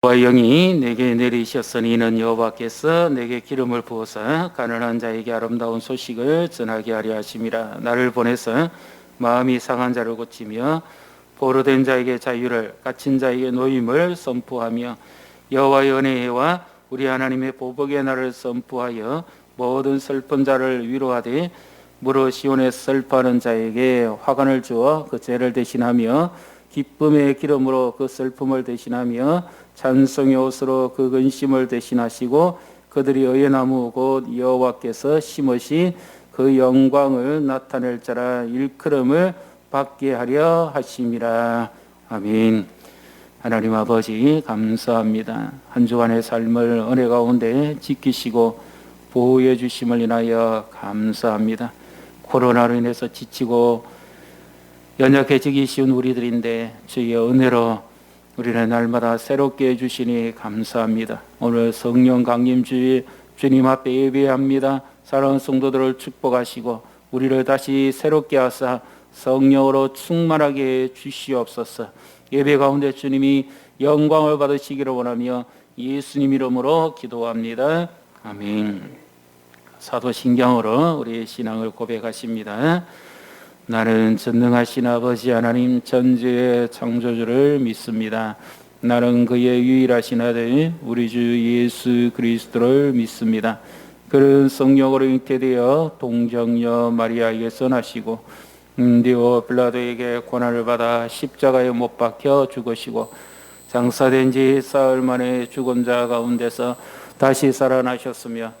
여호와의 영이 내게 내리셨으니 이는 여호와께서 내게 기름을 부어서 가난한 자에게 아름다운 소식을 전하게 하려 하심이라. 나를 보내서 마음이 상한 자를 고치며 포로된 자에게 자유를, 갇힌 자에게 노임을 선포하며 여호와의 은혜의 해와 우리 하나님의 보복의 날을 선포하여 모든 슬픈 자를 위로하되 무릇 시온에 슬퍼하는 자에게 화관을 주어 그 죄를 대신하며 기쁨의 기름으로 그 슬픔을 대신하며 찬송의 옷으로 그 근심을 대신하시고 그들이 의의 나무 곧 여호와께서 심으신 그 영광을 나타낼 자라 일컬음을 받게 하려 하심이라. 아멘. 하나님 아버지 감사합니다. 한 주간의 삶을 은혜 가운데 지키시고 보호해 주심을 인하여 감사합니다. 코로나로 인해서 지치고 연약해지기 쉬운 우리들인데 주의 은혜로 우리는 날마다 새롭게 해주시니 감사합니다. 오늘 성령 강림주의 주님 앞에 예배합니다. 사랑하는 성도들을 축복하시고 우리를 다시 새롭게 하사 성령으로 충만하게 해 주시옵소서. 예배 가운데 주님이 영광을 받으시기를 원하며 예수님 이름으로 기도합니다. 아멘. 사도신경으로 우리의 신앙을 고백하십니다. 나는 전능하신 아버지 하나님 전지의 창조주를 믿습니다. 나는 그의 유일하신 아들 우리 주 예수 그리스도를 믿습니다. 그는 성령으로 잉태되어 동정녀 마리아에게서 나시고 디오 빌라도에게 고난을 받아 십자가에 못 박혀 죽으시고 장사된 지 사흘 만에 죽은 자 가운데서 다시 살아나셨으며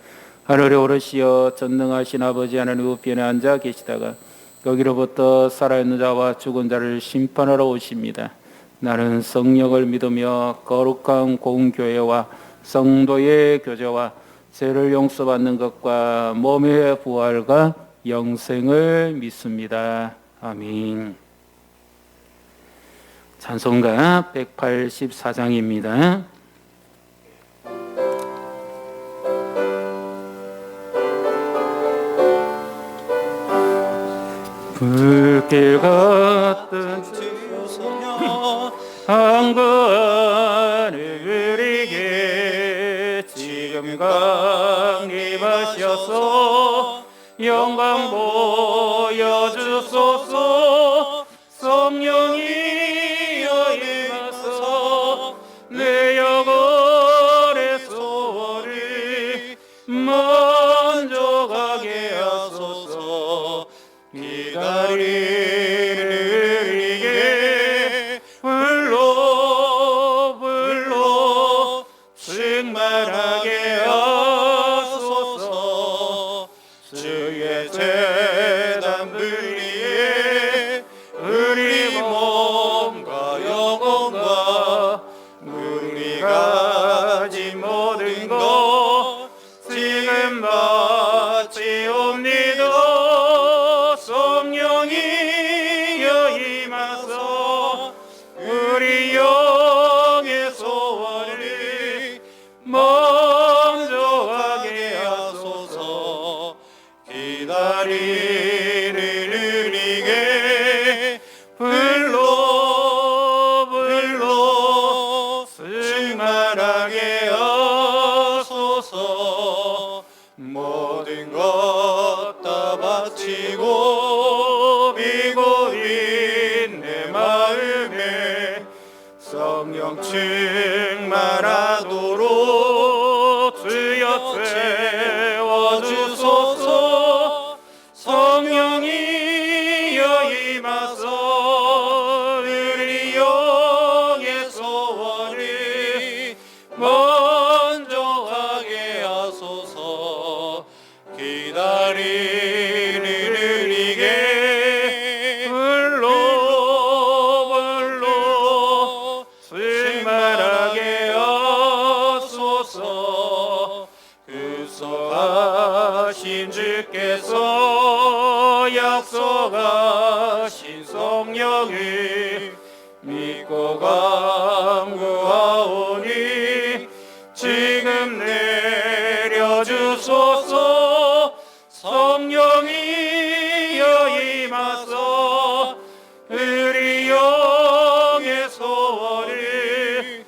하늘에 오르시어 전능하신 아버지 하나님 우편에 앉아 계시다가 거기로부터 살아있는 자와 죽은 자를 심판하러 오십니다. 나는 성령을 믿으며 거룩한 공교회와 성도의 교제와 죄를 용서받는 것과 몸의 부활과 영생을 믿습니다. 아멘. 찬송가 184장입니다. 불길 같은 주소녀 한글에게 지금 강림하셔서 영광 보여주소서. 성령이여 임하소 내 영혼의 소원을 먼저 가게 하소서. 기다리게 불러 충만하게 하소서. 주의 재단 분리에 우리 몸과 영혼과 우리 가진 모든 것 지금 바치옵니다. 성령이여 임하소 우리 영의 소원을 먼저 하게 하소서. 기다리는 우리에게 불러 충만하게 하소서. 모든 것 다 바치고 비고인 내 마음에 성령 충만하도록 주여 채워주소서. 성령이여 임하소 우리 영의 소원을 먼저 하게 하소서. 기다리는 우리에게 불러 충만하게 하소서. 약속하신 주께서 약속하신 성령을 믿고 간구하오니 지금 내려주소서. 성령이여 임하소 우리 영의 소원을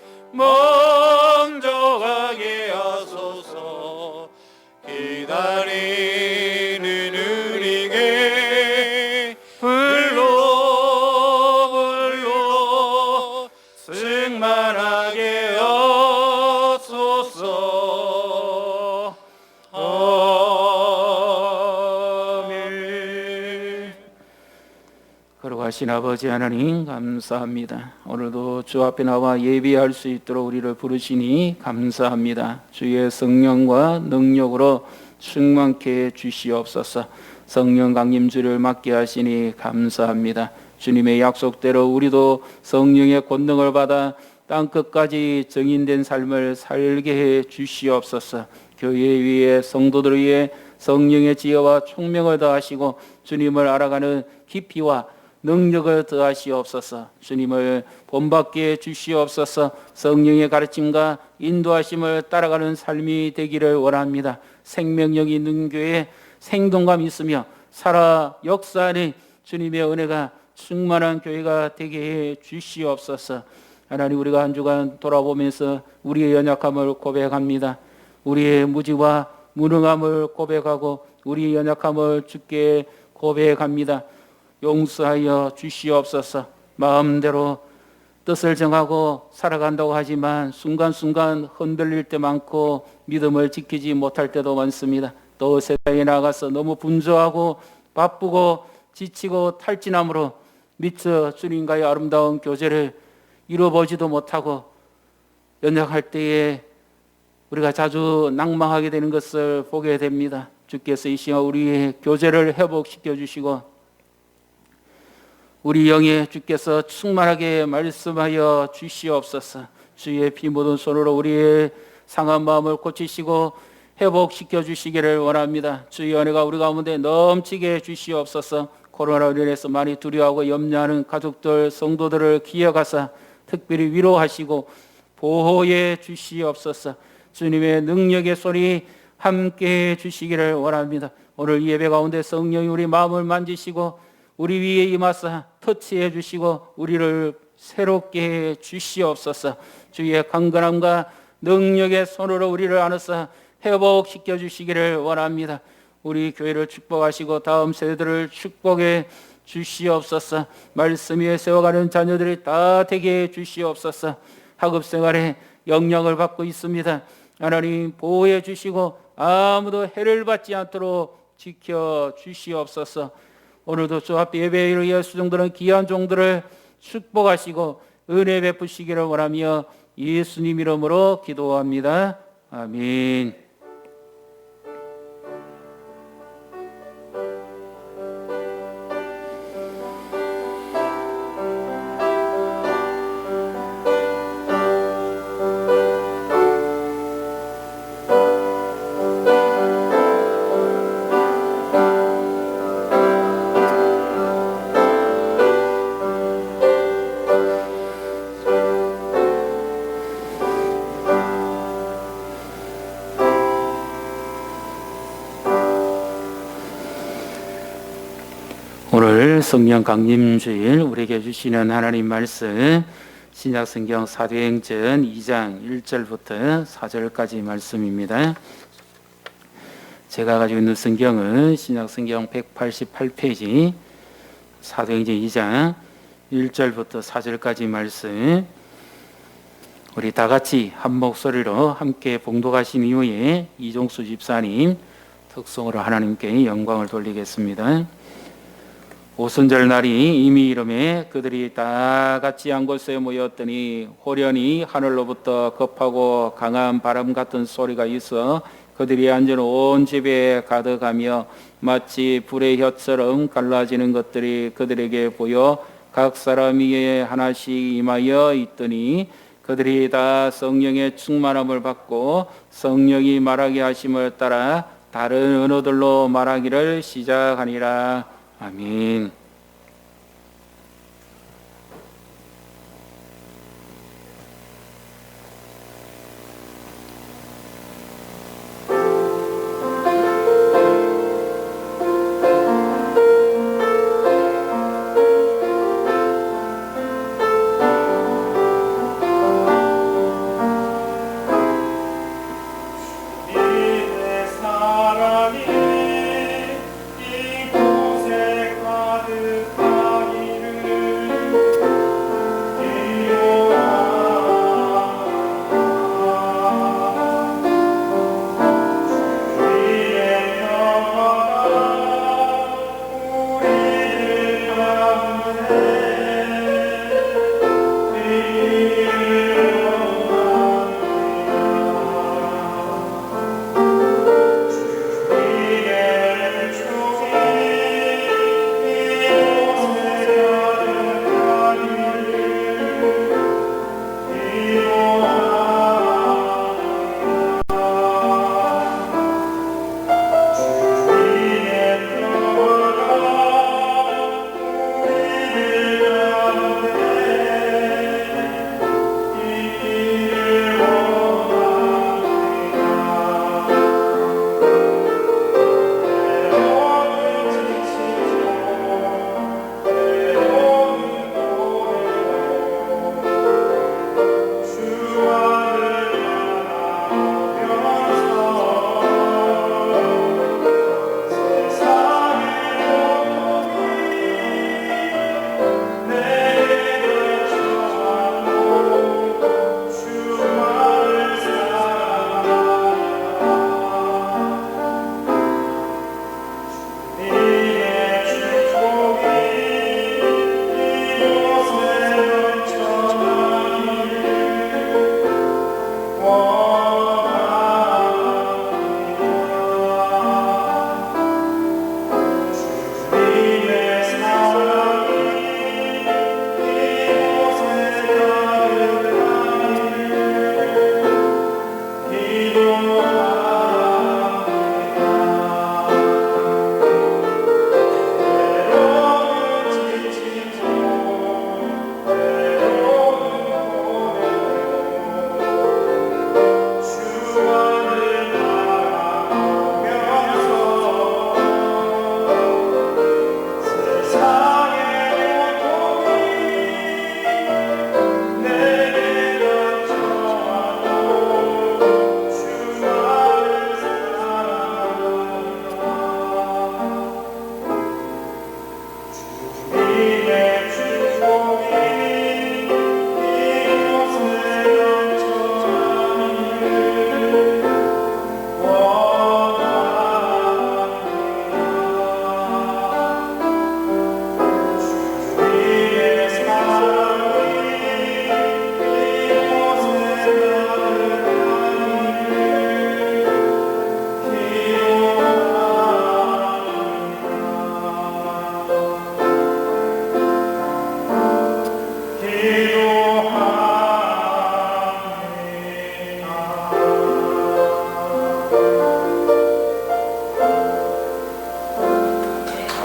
존귀하신 아버지 하나님 감사합니다. 오늘도 주 앞에 나와 예배할 수 있도록 우리를 부르시니 감사합니다. 주의 성령과 능력으로 충만케 해 주시옵소서. 성령 강림주를 맡게 하시니 감사합니다. 주님의 약속대로 우리도 성령의 권능을 받아 땅끝까지 증인된 삶을 살게 해 주시옵소서. 교회 위에 성도들 위에 성령의 지혜와 총명을 더하시고 주님을 알아가는 깊이와 능력을 더하시옵소서. 주님을 본받게 주시옵소서. 성령의 가르침과 인도하심을 따라가는 삶이 되기를 원합니다. 생명력이 있는 교회에 생동감 있으며 살아 역사하는 주님의 은혜가 충만한 교회가 되게 해 주시옵소서. 하나님, 우리가 한 주간 돌아보면서 우리의 연약함을 고백합니다. 우리의 무지와 무능함을 고백하고 우리의 연약함을 주께 고백합니다. 용서하여 주시옵소서. 마음대로 뜻을 정하고 살아간다고 하지만 순간순간 흔들릴 때 많고 믿음을 지키지 못할 때도 많습니다. 또 세상에 나가서 너무 분주하고 바쁘고 지치고 탈진함으로 미처 주님과의 아름다운 교제를 이루어보지도 못하고 연약할 때에 우리가 자주 낭망하게 되는 것을 보게 됩니다. 주께서 이 시간 우리의 교제를 회복시켜 주시고 우리 영에 주께서 충만하게 말씀하여 주시옵소서. 주의 피 묻은 손으로 우리의 상한 마음을 고치시고 회복시켜 주시기를 원합니다. 주의 은혜가 우리 가운데 넘치게 해 주시옵소서. 코로나로 인해서 많이 두려워하고 염려하는 가족들, 성도들을 기억하사 특별히 위로하시고 보호해 주시옵소서. 주님의 능력의 손이 함께해 주시기를 원합니다. 오늘 예배 가운데 성령이 우리 마음을 만지시고 우리 위에 임하사 터치해 주시고 우리를 새롭게 해 주시옵소서. 주의 강건함과 능력의 손으로 우리를 안으사 회복시켜 주시기를 원합니다. 우리 교회를 축복하시고 다음 세대들을 축복해 주시옵소서. 말씀 위에 세워가는 자녀들이 다 되게 해 주시옵소서. 학업생활에 영향을 받고 있습니다. 하나님 보호해 주시고 아무도 해를 받지 않도록 지켜 주시옵소서. 오늘도 주 앞에 예배에 의해 수종들은 귀한 종들을 축복하시고 은혜 베푸시기를 원하며 예수님 이름으로 기도합니다. 아멘. 오늘 성령 강림주일 우리에게 주시는 하나님 말씀 신약성경 사도행전 2장 1절부터 4절까지 말씀입니다. 제가 가지고 있는 성경은 신약성경 188페이지 사도행전 2장 1절부터 4절까지 말씀, 우리 다 같이 한 목소리로 함께 봉독하신 이후에 이종수 집사님 특송으로 하나님께 영광을 돌리겠습니다. 오순절 날이 이미 이름에 그들이 다 같이 한 곳에 모였더니 호련히 하늘로부터 급하고 강한 바람 같은 소리가 있어 그들이 앉은 온 집에 가득하며 마치 불의 혀처럼 갈라지는 것들이 그들에게 보여 각 사람 위에 하나씩 임하여 있더니 그들이 다 성령의 충만함을 받고 성령이 말하게 하심을 따라 다른 언어들로 말하기를 시작하니라. 아멘. 사랑이 이곳에 가득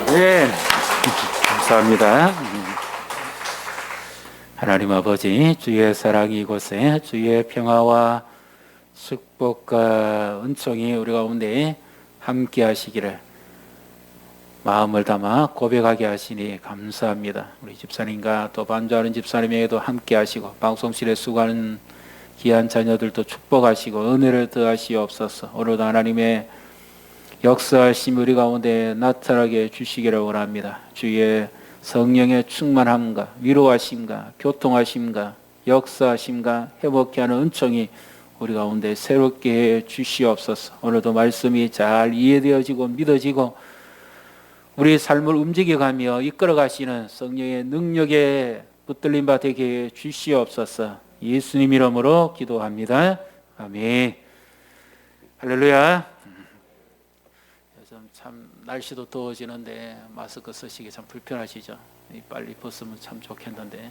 네, 감사합니다. 하나님 아버지, 주의 사랑이 이곳에 주의 평화와 축복과 은총이 우리 가운데 함께 하시기를 마음을 담아 고백하게 하시니 감사합니다. 우리 집사님과 또 반주하는 집사님에게도 함께 하시고 방송실에 수고하는 귀한 자녀들도 축복하시고 은혜를 더하시옵소서. 오늘도 하나님의 역사하심 우리 가운데 나타나게 주시기를 원합니다. 주의 성령의 충만함과 위로하심과 교통하심과 역사하심과 회복케 하는 은총이 우리 가운데 새롭게 해 주시옵소서. 오늘도 말씀이 잘 이해되어지고 믿어지고 우리 삶을 움직여가며 이끌어가시는 성령의 능력에 붙들림 바 되게 해 주시옵소서. 예수님 이름으로 기도합니다. 아멘. 할렐루야. 요즘 참 날씨도 더워지는데 마스크 쓰시기 참 불편하시죠? 빨리 벗으면 참 좋겠는데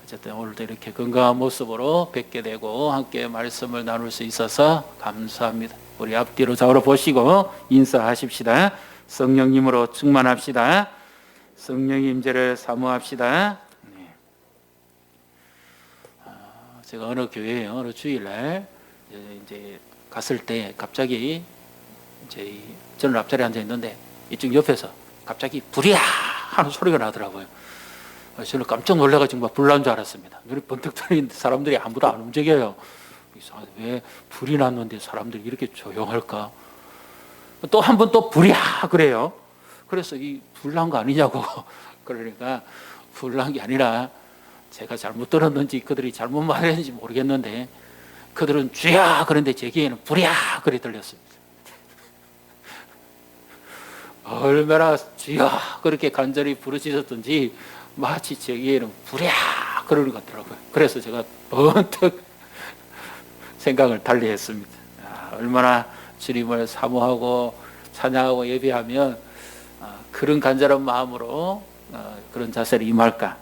어쨌든 오늘도 이렇게 건강한 모습으로 뵙게 되고 함께 말씀을 나눌 수 있어서 감사합니다. 우리 앞뒤로 좌우로 보시고 인사하십시다. 성령님으로 충만합시다. 성령의 임재를 사모합시다. 네. 제가 어느 교회에 어느 주일날 이제 갔을 때 갑자기 이제 저는 앞자리에 앉아 있는데 이쪽 옆에서 갑자기 불이야 하는 소리가 나더라고요. 저는 깜짝 놀라가지고 막 불 난 줄 알았습니다. 눈이 번뜩 뜨는데 사람들이 아무도 안 움직여요. 왜 불이 났는데 사람들이 이렇게 조용할까? 또 한 번 또 불이야 그래요. 그래서 이 불 난 거 아니냐고. 그러니까 불 난 게 아니라 제가 잘못 들었는지 그들이 잘못 말했는지 모르겠는데 그들은 주야 그런데 제 귀에는 불이야 그래 들렸습니다. 얼마나 주야 그렇게 간절히 부르짖었던지 마치 제 귀에는 불이야 그러는 것 같더라고요. 그래서 제가 번뜩 생각을 달리했습니다. 얼마나 주님을 사모하고 찬양하고 예배하면 그런 간절한 마음으로 그런 자세를 임할까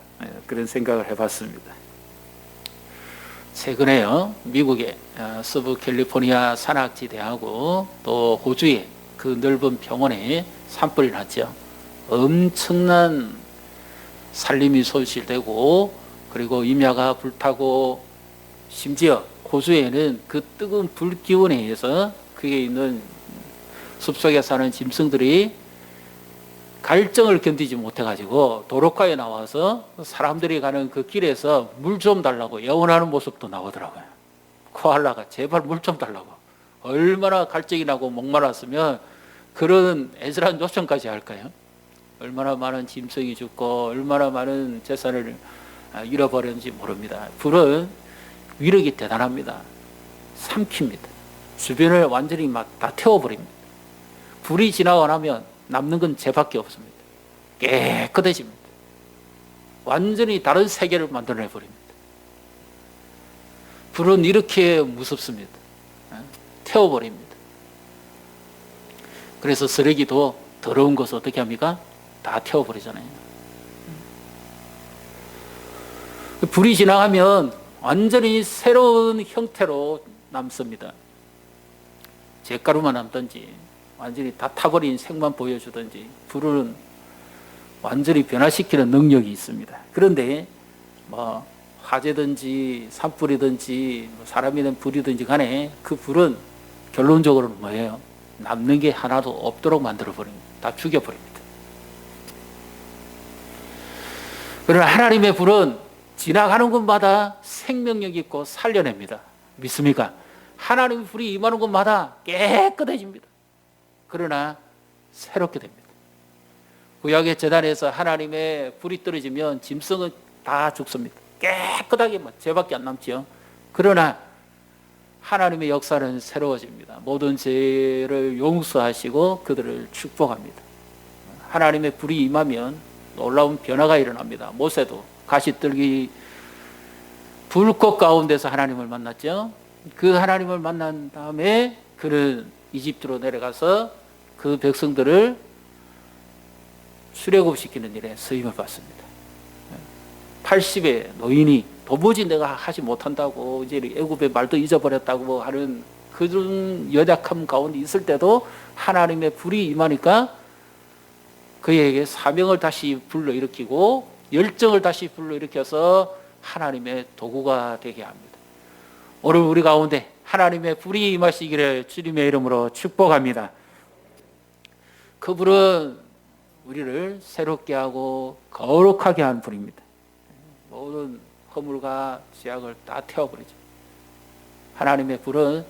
그런 생각을 해봤습니다. 최근에요 미국의 서부 캘리포니아 산악지대하고 또 호주의 그 넓은 병원에 산불이 났죠. 엄청난 산림이 손실되고 그리고 임야가 불타고 심지어 호주에는 그 뜨거운 불 기운에 의해서 그게 있는 숲속에 사는 짐승들이 갈증을 견디지 못해가지고 도로가에 나와서 사람들이 가는 그 길에서 물 좀 달라고 애원하는 모습도 나오더라고요. 코알라가 제발 물 좀 달라고. 얼마나 갈증이 나고 목말랐으면 그런 애절한 요청까지 할까요? 얼마나 많은 짐승이 죽고 얼마나 많은 재산을 잃어버렸는지 모릅니다. 불은 위력이 대단합니다. 삼킵니다. 주변을 완전히 막 다 태워버립니다. 불이 지나고 나면 남는 건 죄밖에 없습니다. 깨끗해집니다. 완전히 다른 세계를 만들어내버립니다. 불은 이렇게 무섭습니다. 태워버립니다. 그래서 쓰레기도 더러운 것을 어떻게 합니까? 다 태워버리잖아요. 불이 지나가면 완전히 새로운 형태로 남습니다. 잿가루만 남든지 완전히 다 타버린 색만 보여주든지 불은 완전히 변화시키는 능력이 있습니다. 그런데 뭐 화재든지 산불이든지 사람이 된 불이든지 간에 그 불은 결론적으로는 뭐예요? 남는 게 하나도 없도록 만들어버립니다. 다 죽여버립니다. 그러나 하나님의 불은 지나가는 곳마다 생명력 있고 살려냅니다. 믿습니까? 하나님의 불이 임하는 곳마다 깨끗해집니다. 그러나 새롭게 됩니다. 구약의 제단에서 하나님의 불이 떨어지면 짐승은 다 죽습니다. 깨끗하게 죄밖에 안 남죠. 그러나 하나님의 역사는 새로워집니다. 모든 죄를 용서하시고 그들을 축복합니다. 하나님의 불이 임하면 놀라운 변화가 일어납니다. 모세도 가시떨기 불꽃 가운데서 하나님을 만났죠. 그 하나님을 만난 다음에 그는 이집트로 내려가서 그 백성들을 출애굽시키는 일에 쓰임을 받습니다. 80의 노인이 도무지 내가 하지 못한다고 이제 애굽의 말도 잊어버렸다고 하는 그런 연약함 가운데 있을 때도 하나님의 불이 임하니까 그에게 사명을 다시 불러일으키고 열정을 다시 불러일으켜서 하나님의 도구가 되게 합니다. 오늘 우리 가운데 하나님의 불이 임하시기를 주님의 이름으로 축복합니다. 그 불은 우리를 새롭게 하고 거룩하게 하는 불입니다. 모든 허물과 죄악을 다 태워버리죠. 하나님의 불은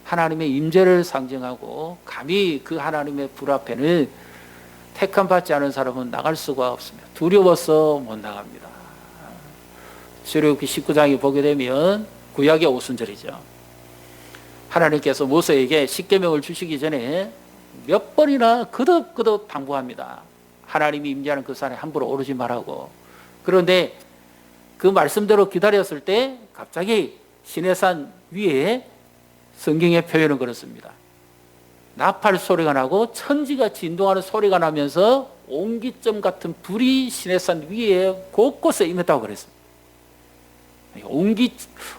하나님의 임재를 상징하고 감히 그 하나님의 불 앞에는 택함받지 않은 사람은 나갈 수가 없습니다. 두려워서 못 나갑니다. 출애굽기 19장에 보게 되면 구약의 오순절이죠. 하나님께서 모세에게 십계명을 주시기 전에 몇 번이나 거듭거듭 당부합니다. 하나님이 임재하는 그 산에 함부로 오르지 말라고. 그런데 그 말씀대로 기다렸을 때 갑자기 시내산 위에 성경의 표현은 그렇습니다. 나팔 소리가 나고 천지가 진동하는 소리가 나면서 옹기점 같은 불이 시내산 위에 곳곳에 임했다고 그랬습니다.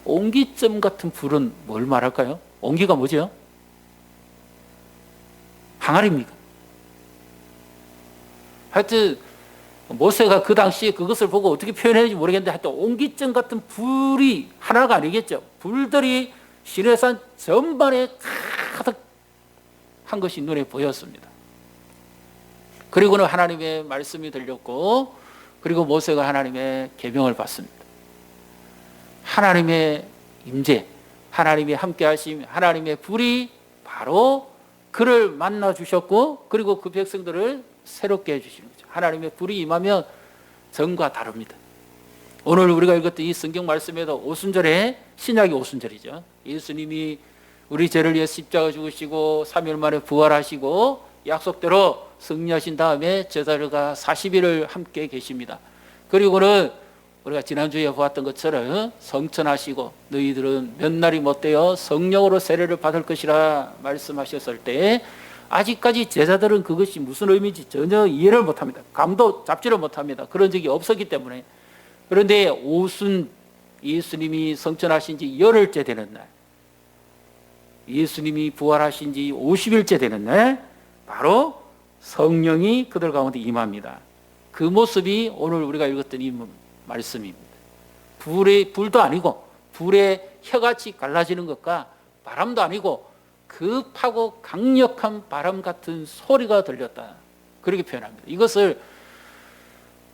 옹기점 같은 불은 뭘 말할까요? 옹기가 뭐죠? 항아리입니까? 하여튼 모세가 그 당시에 그것을 보고 어떻게 표현했는지 모르겠는데 하여튼 옹기점 같은 불이 하나가 아니겠죠. 불들이 시내산 전반에 가득한 것이 눈에 보였습니다. 그리고는 하나님의 말씀이 들렸고 그리고 모세가 하나님의 계명을 받습니다. 하나님의 임재, 하나님이 함께 하심, 하나님의 불이 바로 그를 만나 주셨고 그리고 그 백성들을 새롭게 해주시는 거죠. 하나님의 불이 임하면 전과 다릅니다. 오늘 우리가 읽었던 이 성경 말씀에도 오순절에 신약이 오순절이죠. 예수님이 우리 죄를 위해 십자가 죽으시고 3일 만에 부활하시고 약속대로 승리하신 다음에 제자들과 40일을 함께 계십니다. 그리고는 우리가 지난주에 보았던 것처럼 성천하시고 너희들은 몇 날이 못되어 성령으로 세례를 받을 것이라 말씀하셨을 때 아직까지 제자들은 그것이 무슨 의미인지 전혀 이해를 못합니다. 감도 잡지를 못합니다. 그런 적이 없었기 때문에. 그런데 오순 예수님이 성천하신 지 열흘째 되는 날, 예수님이 부활하신 지 50일째 되는 날 바로 성령이 그들 가운데 임합니다. 그 모습이 오늘 우리가 읽었던 이 말씀입니다. 불도 아니고 불의 혀같이 갈라지는 것과 바람도 아니고 급하고 강력한 바람 같은 소리가 들렸다. 그렇게 표현합니다. 이것을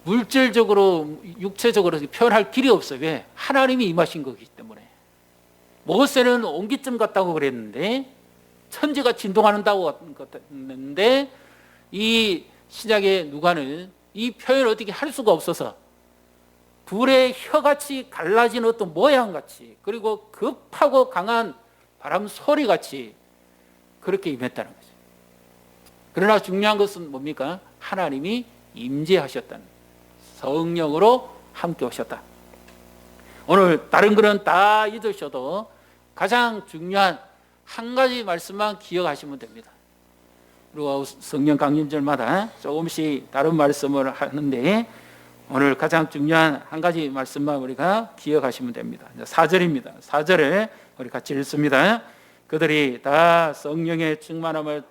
물질적으로 육체적으로 표현할 길이 없어요. 왜? 하나님이 임하신 거기 때문에. 모세는 옹기점 같다고 그랬는데 천지가 진동한다고 했는데 이 신약의 누가는 이 표현을 어떻게 할 수가 없어서 불의 혀같이 갈라진 어떤 모양같이 그리고 급하고 강한 바람 소리같이 그렇게 임했다는 거죠. 그러나 중요한 것은 뭡니까? 하나님이 임재하셨다는, 성령으로 함께 오셨다. 오늘 다른 거는 다 잊으셔도 가장 중요한 한 가지 말씀만 기억하시면 됩니다. 그리고 성령 강림절마다 조금씩 다른 말씀을 하는데 오늘 가장 중요한 한 가지 말씀만 우리가 기억하시면 됩니다. 4절입니다. 4절을 우리 같이 읽습니다. 그들이 다 성령의 충만함을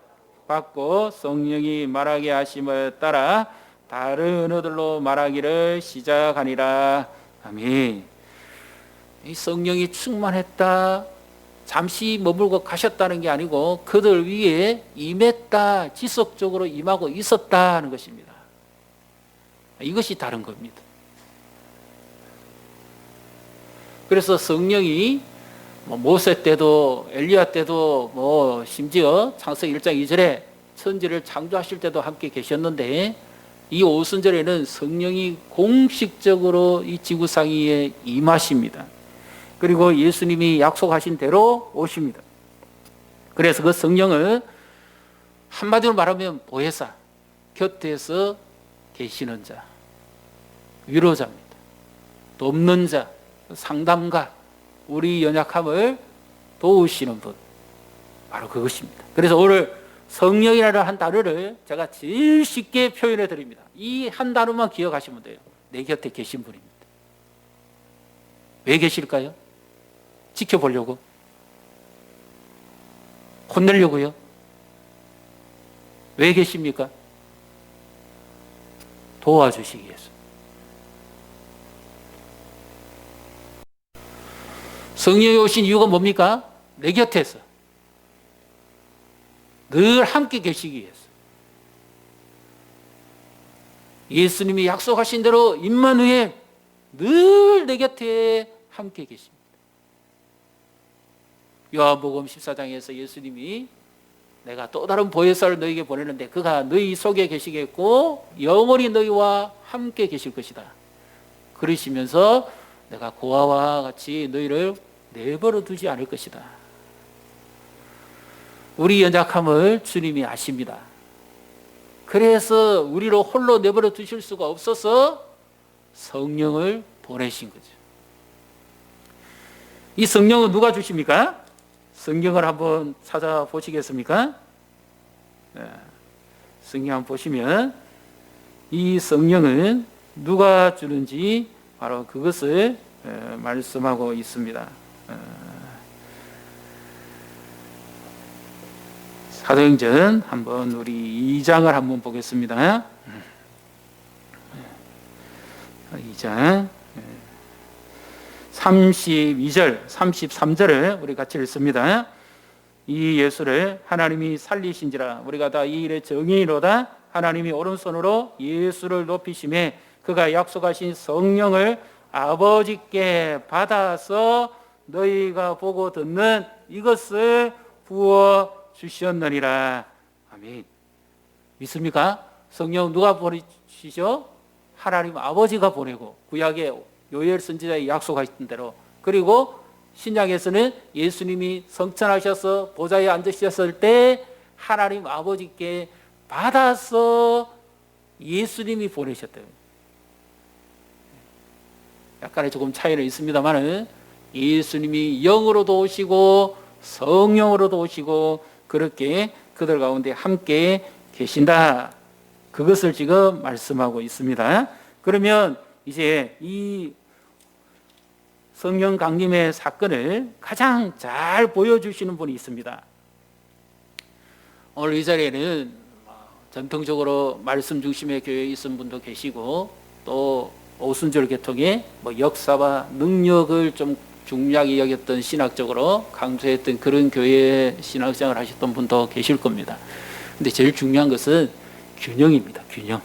받고 성령이 말하게 하심을 따라 다른 언어들로 말하기를 시작하니라. 아멘. 이 성령이 충만했다, 잠시 머물고 가셨다는 게 아니고 그들 위에 임했다, 지속적으로 임하고 있었다는 것입니다. 이것이 다른 겁니다. 그래서 성령이 모세 때도 엘리야 때도 심지어 창세기 1장 2절에 천지를 창조하실 때도 함께 계셨는데 이 오순절에는 성령이 공식적으로 이 지구상에 임하십니다. 그리고 예수님이 약속하신 대로 오십니다. 그래서 그 성령을 한마디로 말하면 보혜사, 곁에서 계시는 자, 위로자입니다. 돕는 자, 상담가, 우리 연약함을 도우시는 분, 바로 그것입니다. 그래서 오늘 성령이라는 한 단어를 제가 제일 쉽게 표현해 드립니다. 이 한 단어만 기억하시면 돼요. 내 곁에 계신 분입니다. 왜 계실까요? 지켜보려고? 혼내려고요? 왜 계십니까? 도와주시기 위해서. 성령이 오신 이유가 뭡니까? 내 곁에서 늘 함께 계시기 위해서. 예수님이 약속하신 대로 임마누엘 늘 내 곁에 함께 계십니다. 요한복음 14장에서 예수님이 내가 또 다른 보혜사를 너희에게 보내는데 그가 너희 속에 계시겠고 영원히 너희와 함께 계실 것이다. 그러시면서 내가 고아와 같이 너희를 내버려 두지 않을 것이다. 우리 연약함을 주님이 아십니다. 그래서 우리를 홀로 내버려 두실 수가 없어서 성령을 보내신 거죠. 이 성령은 누가 주십니까? 성경을 한번 찾아보시겠습니까? 성경 한번 보시면 이 성령은 누가 주는지 바로 그것을 말씀하고 있습니다. 사도행전 한번 우리 2장을 한번 보겠습니다. 2장 32절, 33절을 우리 같이 읽습니다. 이 예수를 하나님이 살리신지라 우리가 다 이 일의 정의로다. 하나님이 오른손으로 예수를 높이심에 그가 약속하신 성령을 아버지께 받아서 너희가 보고 듣는 이것을 부어 주셨느니라. 아멘. 믿습니까? 성령 누가 보내시죠? 하나님 아버지가 보내고 구약의 요엘 선지자의 약속하신 대로, 그리고 신약에서는 예수님이 성천하셔서 보좌에 앉으셨을 때 하나님 아버지께 받아서 예수님이 보내셨대요. 약간의 조금 차이는 있습니다만 예수님이 영으로도 오시고 성령으로도 오시고 그렇게 그들 가운데 함께 계신다. 그것을 지금 말씀하고 있습니다. 그러면 이제 이 성령 강림의 사건을 가장 잘 보여주시는 분이 있습니다. 오늘 이 자리에는 전통적으로 말씀 중심의 교회에 있은 분도 계시고 또 오순절 개통의 역사와 능력을 좀 중요하게 여겼던 신학적으로 강조했던 그런 교회의 신학생활을 하셨던 분도 계실 겁니다. 근데 제일 중요한 것은 균형입니다. 균형.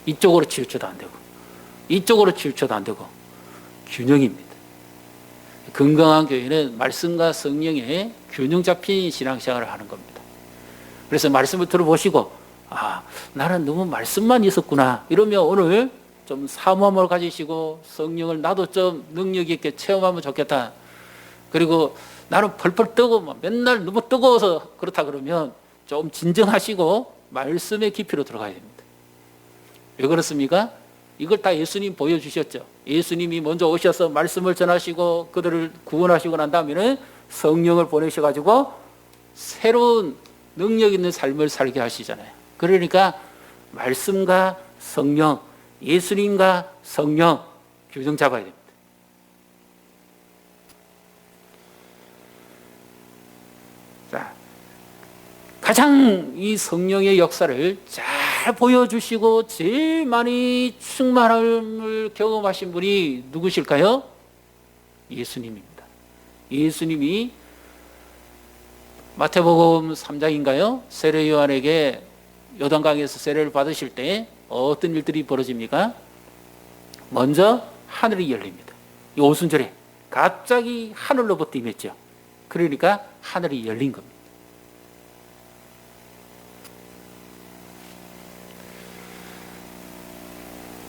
이쪽으로 치우쳐도 안 되고 이쪽으로 치우쳐도 안 되고 균형입니다. 건강한 교회는 말씀과 성령의 균형 잡힌 신앙생활을 하는 겁니다. 그래서 말씀을 들어보시고 나는 너무 말씀만 있었구나 이러면 오늘 좀 사모함을 가지시고 성령을 나도 좀 능력 있게 체험하면 좋겠다. 그리고 나는 펄펄 뜨고 맨날 너무 뜨거워서 그렇다 그러면 좀 진정하시고 말씀의 깊이로 들어가야 됩니다. 왜 그렇습니까? 이걸 다 예수님 보여주셨죠. 예수님이 먼저 오셔서 말씀을 전하시고 그들을 구원하시고 난 다음에는 성령을 보내셔가지고 새로운 능력 있는 삶을 살게 하시잖아요. 그러니까 말씀과 성령, 예수님과 성령 교정 잡아야 됩니다. 자, 가장 이 성령의 역사를 잘 보여주시고 제일 많이 충만함을 경험하신 분이 누구실까요? 예수님입니다. 예수님이 마태복음 3장인가요? 세례 요한에게 요단강에서 세례를 받으실 때 어떤 일들이 벌어집니까? 먼저 하늘이 열립니다. 이 오순절에 갑자기 하늘로부터 임했죠. 그러니까 하늘이 열린 겁니다.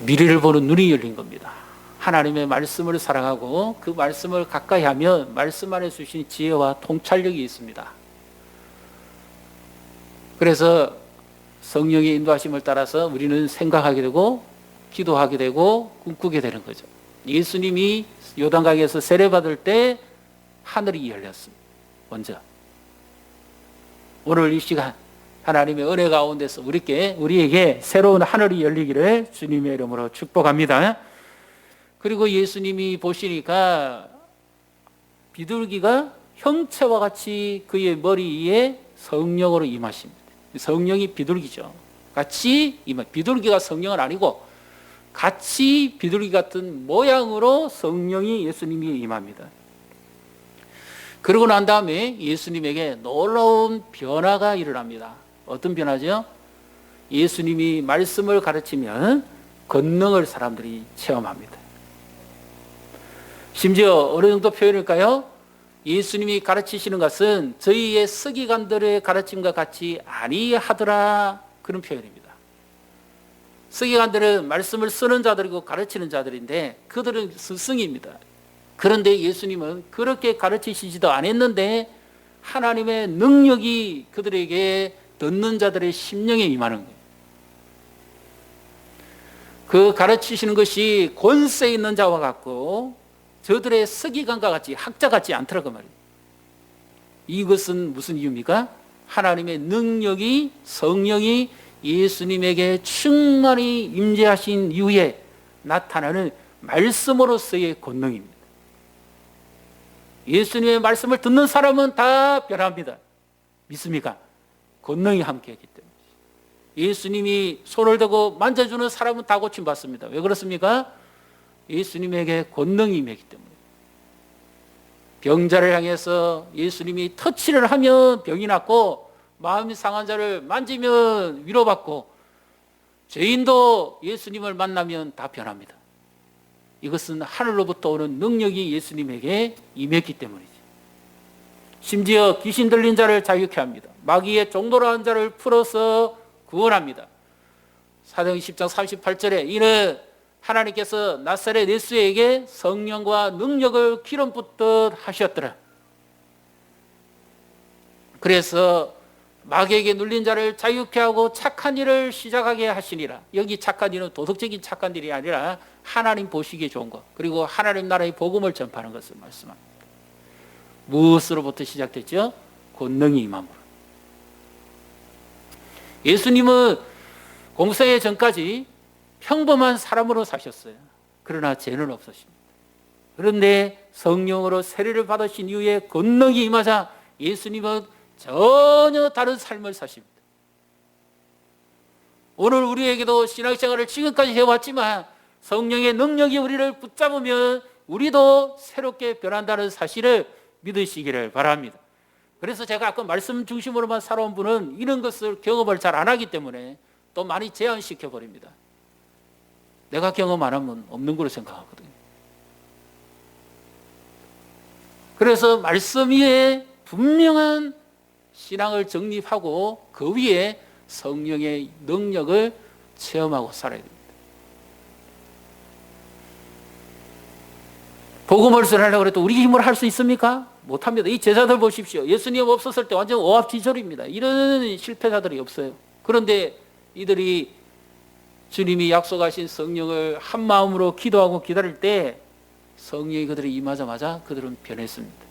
미래를 보는 눈이 열린 겁니다. 하나님의 말씀을 사랑하고 그 말씀을 가까이 하면 말씀 안에 주신 지혜와 통찰력이 있습니다. 그래서 성령의 인도하심을 따라서 우리는 생각하게 되고 기도하게 되고 꿈꾸게 되는 거죠. 예수님이 요단강에서 세례받을 때 하늘이 열렸습니다. 먼저 오늘 이 시간 하나님의 은혜 가운데서 우리에게 새로운 하늘이 열리기를 주님의 이름으로 축복합니다. 그리고 예수님이 보시니까 비둘기가 형체와 같이 그의 머리 위에 성령으로 임하십니다. 성령이 비둘기죠. 같이 비둘기가 성령은 아니고 같이 비둘기 같은 모양으로 성령이 예수님이 임합니다. 그러고 난 다음에 예수님에게 놀라운 변화가 일어납니다. 어떤 변화죠? 예수님이 말씀을 가르치면 권능을 사람들이 체험합니다. 심지어 어느 정도 표현일까요? 예수님이 가르치시는 것은 저희의 서기관들의 가르침과 같이 아니하더라, 그런 표현입니다. 서기관들은 말씀을 쓰는 자들이고 가르치는 자들인데 그들은 스승입니다. 그런데 예수님은 그렇게 가르치시지도 않았는데 하나님의 능력이 그들에게 듣는 자들의 심령에 임하는 거예요. 그 가르치시는 것이 권세 있는 자와 같고 저들의 서기관과 같이 학자 같지 않더라고 말이에요. 이것은 무슨 이유입니까? 하나님의 능력이, 성령이 예수님에게 충만히 임재하신 이후에 나타나는 말씀으로서의 권능입니다. 예수님의 말씀을 듣는 사람은 다 변합니다. 믿습니까? 권능이 함께하기 때문에. 예수님이 손을 대고 만져주는 사람은 다 고침받습니다. 왜 그렇습니까? 예수님에게 권능이 임했기 때문에. 병자를 향해서 예수님이 터치를 하면 병이 낫고 마음이 상한 자를 만지면 위로받고 죄인도 예수님을 만나면 다 변합니다. 이것은 하늘로부터 오는 능력이 예수님에게 임했기 때문이죠. 심지어 귀신 들린 자를 자유케 합니다. 마귀의 종노릇한 자를 풀어서 구원합니다. 사도행 10장 38절에 이는 하나님께서 나사렛 예수에게 성령과 능력을 기름 붓듯 하셨더라. 그래서 마귀에게 눌린 자를 자유케 하고 착한 일을 시작하게 하시니라. 여기 착한 일은 도덕적인 착한 일이 아니라 하나님 보시기에 좋은 것, 그리고 하나님 나라의 복음을 전파하는 것을 말씀합니다. 무엇으로부터 시작됐죠? 권능이 임함으로. 예수님은 공생애 전까지 평범한 사람으로 사셨어요. 그러나 죄는 없으십니다. 그런데 성령으로 세례를 받으신 이후에 권능이 임하자 예수님은 전혀 다른 삶을 사십니다. 오늘 우리에게도 신앙생활을 지금까지 해왔지만 성령의 능력이 우리를 붙잡으면 우리도 새롭게 변한다는 사실을 믿으시기를 바랍니다. 그래서 제가 아까 말씀 중심으로만 살아온 분은 이런 것을 경험을 잘 안 하기 때문에 또 많이 제한시켜 버립니다. 내가 경험 안 하면 없는 거로 생각하거든요. 그래서 말씀 위에 분명한 신앙을 정립하고 그 위에 성령의 능력을 체험하고 살아야 됩니다. 복음을 전하려고 해도 우리 힘으로 할 수 있습니까? 못합니다. 이 제자들 보십시오. 예수님 없었을 때 완전 오합지졸입니다. 이런 실패자들이 없어요. 그런데 이들이 주님이 약속하신 성령을 한 마음으로 기도하고 기다릴 때 성령이 그들이 임하자마자 그들은 변했습니다.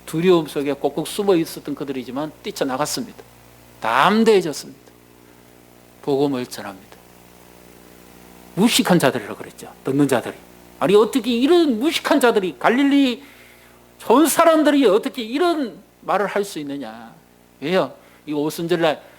두려움 속에 꼭꼭 숨어 있었던 그들이지만 뛰쳐나갔습니다. 담대해졌습니다. 복음을 전합니다. 무식한 자들이라고 그랬죠. 듣는 자들이. 아니 어떻게 이런 무식한 자들이, 갈릴리 좋은 사람들이 어떻게 이런 말을 할 수 있느냐. 왜요? 이 오순절날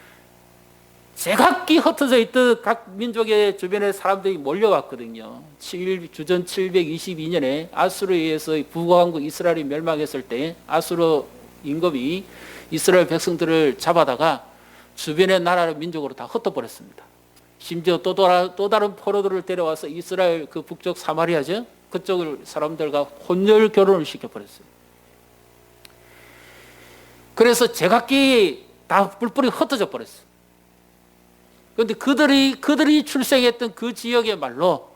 제각기 흩어져 있던 각 민족의 주변에 사람들이 몰려왔거든요. 주전 722년에 아수르에 의해서 북왕국 이스라엘이 멸망했을 때 아수르 임금이 이스라엘 백성들을 잡아다가 주변의 나라 민족으로 다 흩어버렸습니다. 심지어 또 다른 포로들을 데려와서 이스라엘 그 북쪽 사마리아죠. 그쪽 사람들과 혼혈 결혼을 시켜버렸어요. 그래서 제각기 다 뿔뿔이 흩어져 버렸어요. 그런데 그들이 출생했던 그 지역의 말로,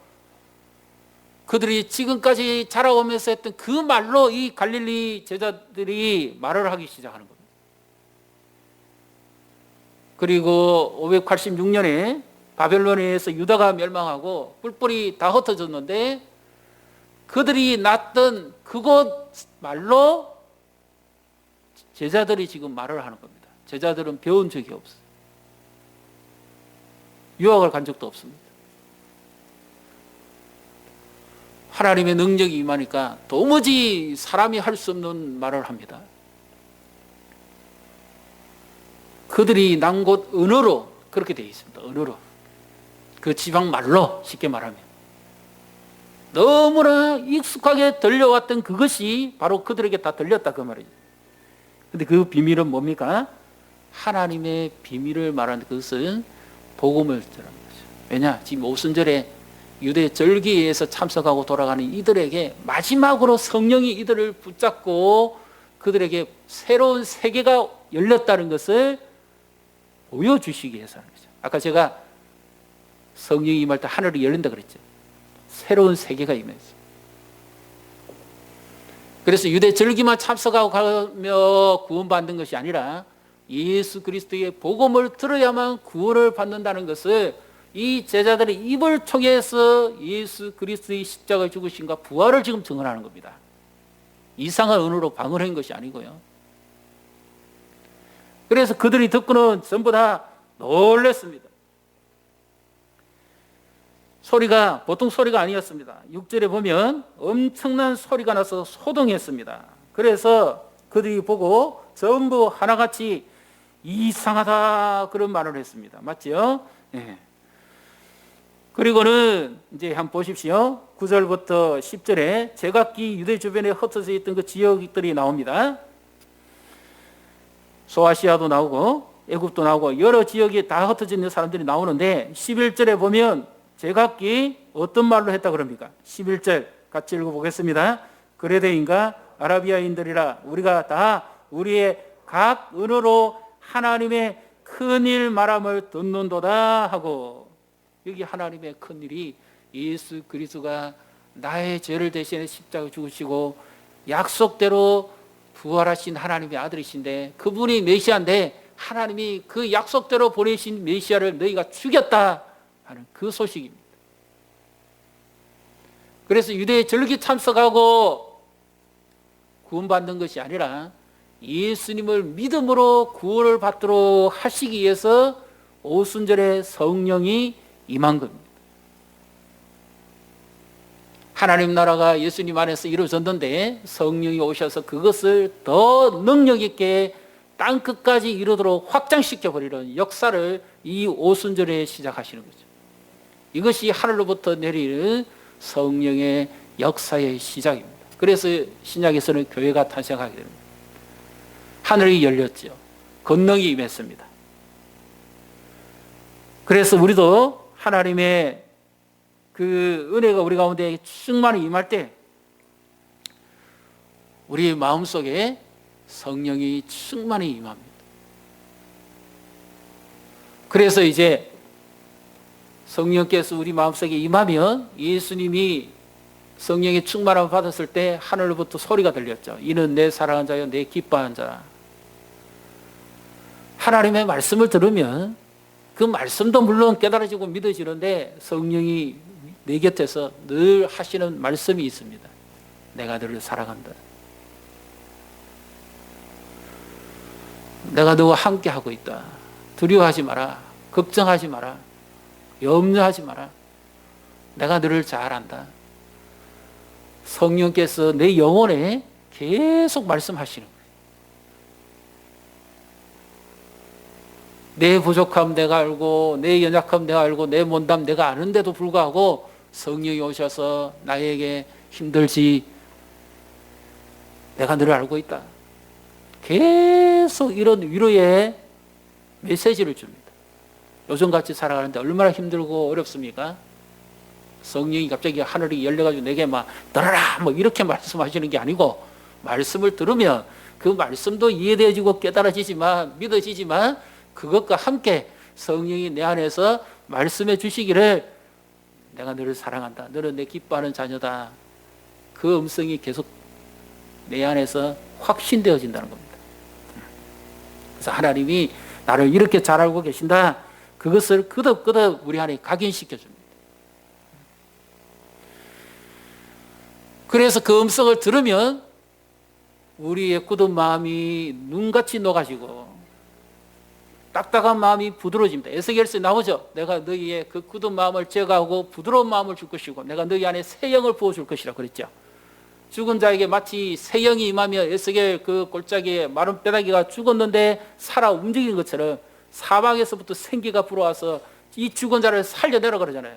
그들이 지금까지 자라오면서 했던 그 말로 이 갈릴리 제자들이 말을 하기 시작하는 겁니다. 그리고 586년에 바벨론에 의해서 유다가 멸망하고 뿔뿔이 다 흩어졌는데 그들이 났던 그곳 말로 제자들이 지금 말을 하는 겁니다. 제자들은 배운 적이 없어요. 유학을 간 적도 없습니다. 하나님의 능력이 임하니까 도무지 사람이 할 수 없는 말을 합니다. 그들이 난 곳 언어로 그렇게 되어 있습니다. 언어로. 그 지방 말로 쉽게 말하면. 너무나 익숙하게 들려왔던 그것이 바로 그들에게 다 들렸다 그 말이죠. 그런데 그 비밀은 뭡니까? 하나님의 비밀을 말하는 그것은 복음을 전하는 거죠. 왜냐? 지금 오순절에 유대 절기에서 참석하고 돌아가는 이들에게 마지막으로 성령이 이들을 붙잡고 그들에게 새로운 세계가 열렸다는 것을 보여주시기 위해서 하는 거죠. 아까 제가 성령이 임할 때 하늘이 열린다 그랬죠. 새로운 세계가 임했어요. 그래서 유대 절기만 참석하고 가며 구원받는 것이 아니라 예수 그리스도의 복음을 들어야만 구원을 받는다는 것을 이 제자들의 입을 통해서 예수 그리스도의 십자가 죽으심과 부활을 지금 증언하는 겁니다. 이상한 언어로 방언한 것이 아니고요. 그래서 그들이 듣고는 전부 다 놀랐습니다. 소리가 보통 소리가 아니었습니다. 6절에 보면 엄청난 소리가 나서 소동했습니다. 그래서 그들이 보고 전부 하나같이 이상하다 그런 말을 했습니다. 맞죠? 네. 그리고는 이제 한번 보십시오. 9절부터 10절에 제각기 유대 주변에 흩어져 있던 그 지역들이 나옵니다. 소아시아도 나오고 애굽도 나오고 여러 지역에 다 흩어져 있는 사람들이 나오는데 11절에 보면 제각기 어떤 말로 했다 그럽니까? 11절 같이 읽어보겠습니다. 그레데인과 아라비아인들이라 우리가 다 우리의 각 언어로 하나님의 큰일 말함을 듣는도다 하고, 여기 하나님의 큰일이 예수 그리스도가 나의 죄를 대신해 십자가 죽으시고 약속대로 부활하신 하나님의 아들이신데 그분이 메시아인데 하나님이 그 약속대로 보내신 메시아를 너희가 죽였다 하는 그 소식입니다. 그래서 유대 절기 참석하고 구원받는 것이 아니라 예수님을 믿음으로 구원을 받도록 하시기 위해서 오순절에 성령이 임한 겁니다. 하나님 나라가 예수님 안에서 이루어졌는데 성령이 오셔서 그것을 더 능력 있게 땅 끝까지 이루도록 확장시켜버리는 역사를 이 오순절에 시작하시는 거죠. 이것이 하늘로부터 내리는 성령의 역사의 시작입니다. 그래서 신약에서는 교회가 탄생하게 됩니다. 하늘이 열렸죠. 권능이 임했습니다. 그래서 우리도 하나님의 그 은혜가 우리 가운데 충만히 임할 때 우리 마음속에 성령이 충만히 임합니다. 그래서 이제 성령께서 우리 마음속에 임하면 예수님이 성령의 충만함을 받았을 때 하늘로부터 소리가 들렸죠. 이는 내 사랑하는 자여 내 기뻐하는 자. 하나님의 말씀을 들으면 그 말씀도 물론 깨달아지고 믿어지는데 성령이 내 곁에서 늘 하시는 말씀이 있습니다. 내가 너를 사랑한다. 내가 너와 함께 하고 있다. 두려워하지 마라. 걱정하지 마라. 염려하지 마라. 내가 너를 잘 안다. 성령께서 내 영혼에 계속 말씀하시는 거예요. 내 부족함 내가 알고, 내 연약함 내가 알고, 내 못남 내가 아는데도 불구하고 성령이 오셔서 나에게 힘들지, 내가 너를 알고 있다. 계속 이런 위로의 메시지를 줍니다. 요즘같이 살아가는데 얼마나 힘들고 어렵습니까? 성령이 갑자기 하늘이 열려가지고 내게 막 들어라 뭐 이렇게 말씀하시는 게 아니고, 말씀을 들으면 그 말씀도 이해되어지고 깨달아지지만, 믿어지지만, 그것과 함께 성령이 내 안에서 말씀해 주시기를 내가 너를 사랑한다. 너는 내 기뻐하는 자녀다. 그 음성이 계속 내 안에서 확신되어진다는 겁니다. 그래서 하나님이 나를 이렇게 잘 알고 계신다. 그것을 끄덕끄덕 우리 안에 각인시켜 줍니다. 그래서 그 음성을 들으면 우리의 굳은 마음이 눈같이 녹아지고 딱딱한 마음이 부드러워집니다. 에스겔서에 나오죠. 내가 너희의 그 굳은 마음을 제거하고 부드러운 마음을 줄 것이고 내가 너희 안에 새 영을 부어줄 것이라고 그랬죠. 죽은 자에게 마치 새 영이 임하며, 에스겔 그 골짜기에 마른 뼈다귀가 죽었는데 살아 움직인 것처럼 사방에서부터 생기가 불어와서 이 죽은 자를 살려내라 그러잖아요.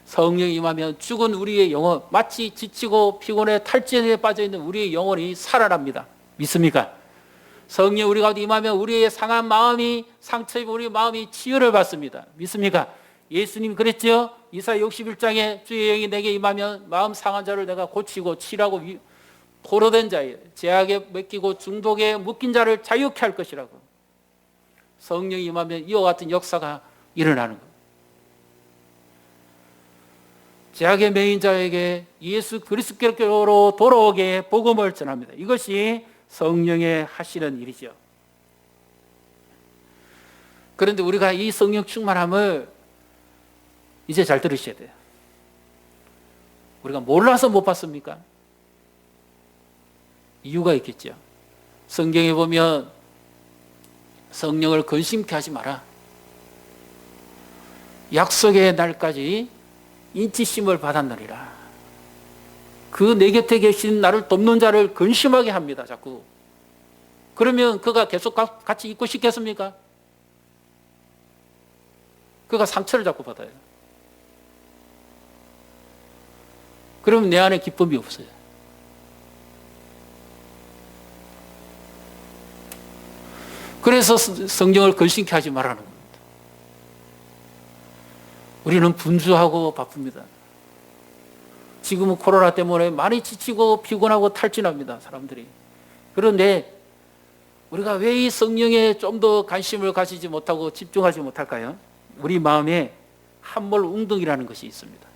성령이 임하면 죽은 우리의 영혼, 마치 지치고 피곤해 탈진에 빠져있는 우리의 영혼이 살아납니다. 믿습니까? 성령 우리 가운데 임하면 우리의 상한 마음이, 상처 입은 우리의 마음이 치유를 받습니다. 믿습니까? 예수님 그랬죠? 이사야 61장에 주의 영이 내게 임하면 마음 상한 자를 내가 고치고 치라고, 포로된 자에, 죄악에 맡기고 중독에 묶인 자를 자유케 할 것이라고. 성령이 임하면 이와 같은 역사가 일어나는 거예요. 죄악에 매인 자에게 예수 그리스도께로 돌아오게 복음을 전합니다. 이것이 성령의 하시는 일이죠. 그런데 우리가 이 성령 충만함을 이제 잘 들으셔야 돼요. 우리가 몰라서 못 봤습니까? 이유가 있겠죠. 성경에 보면 성령을 근심케 하지 마라. 약속의 날까지 인치심을 받았느니라. 그 내 곁에 계신 나를 돕는 자를 근심하게 합니다. 자꾸. 그러면 그가 계속 같이 있고 싶겠습니까? 그가 상처를 자꾸 받아요. 그러면 내 안에 기쁨이 없어요. 그래서 성령을 근심케 하지 말라는 겁니다. 우리는 분주하고 바쁩니다. 지금은 코로나 때문에 많이 지치고 피곤하고 탈진합니다, 사람들이. 그런데 우리가 왜 이 성령에 좀 더 관심을 가지지 못하고 집중하지 못할까요? 우리 마음에 함몰 웅덩이라는 것이 있습니다.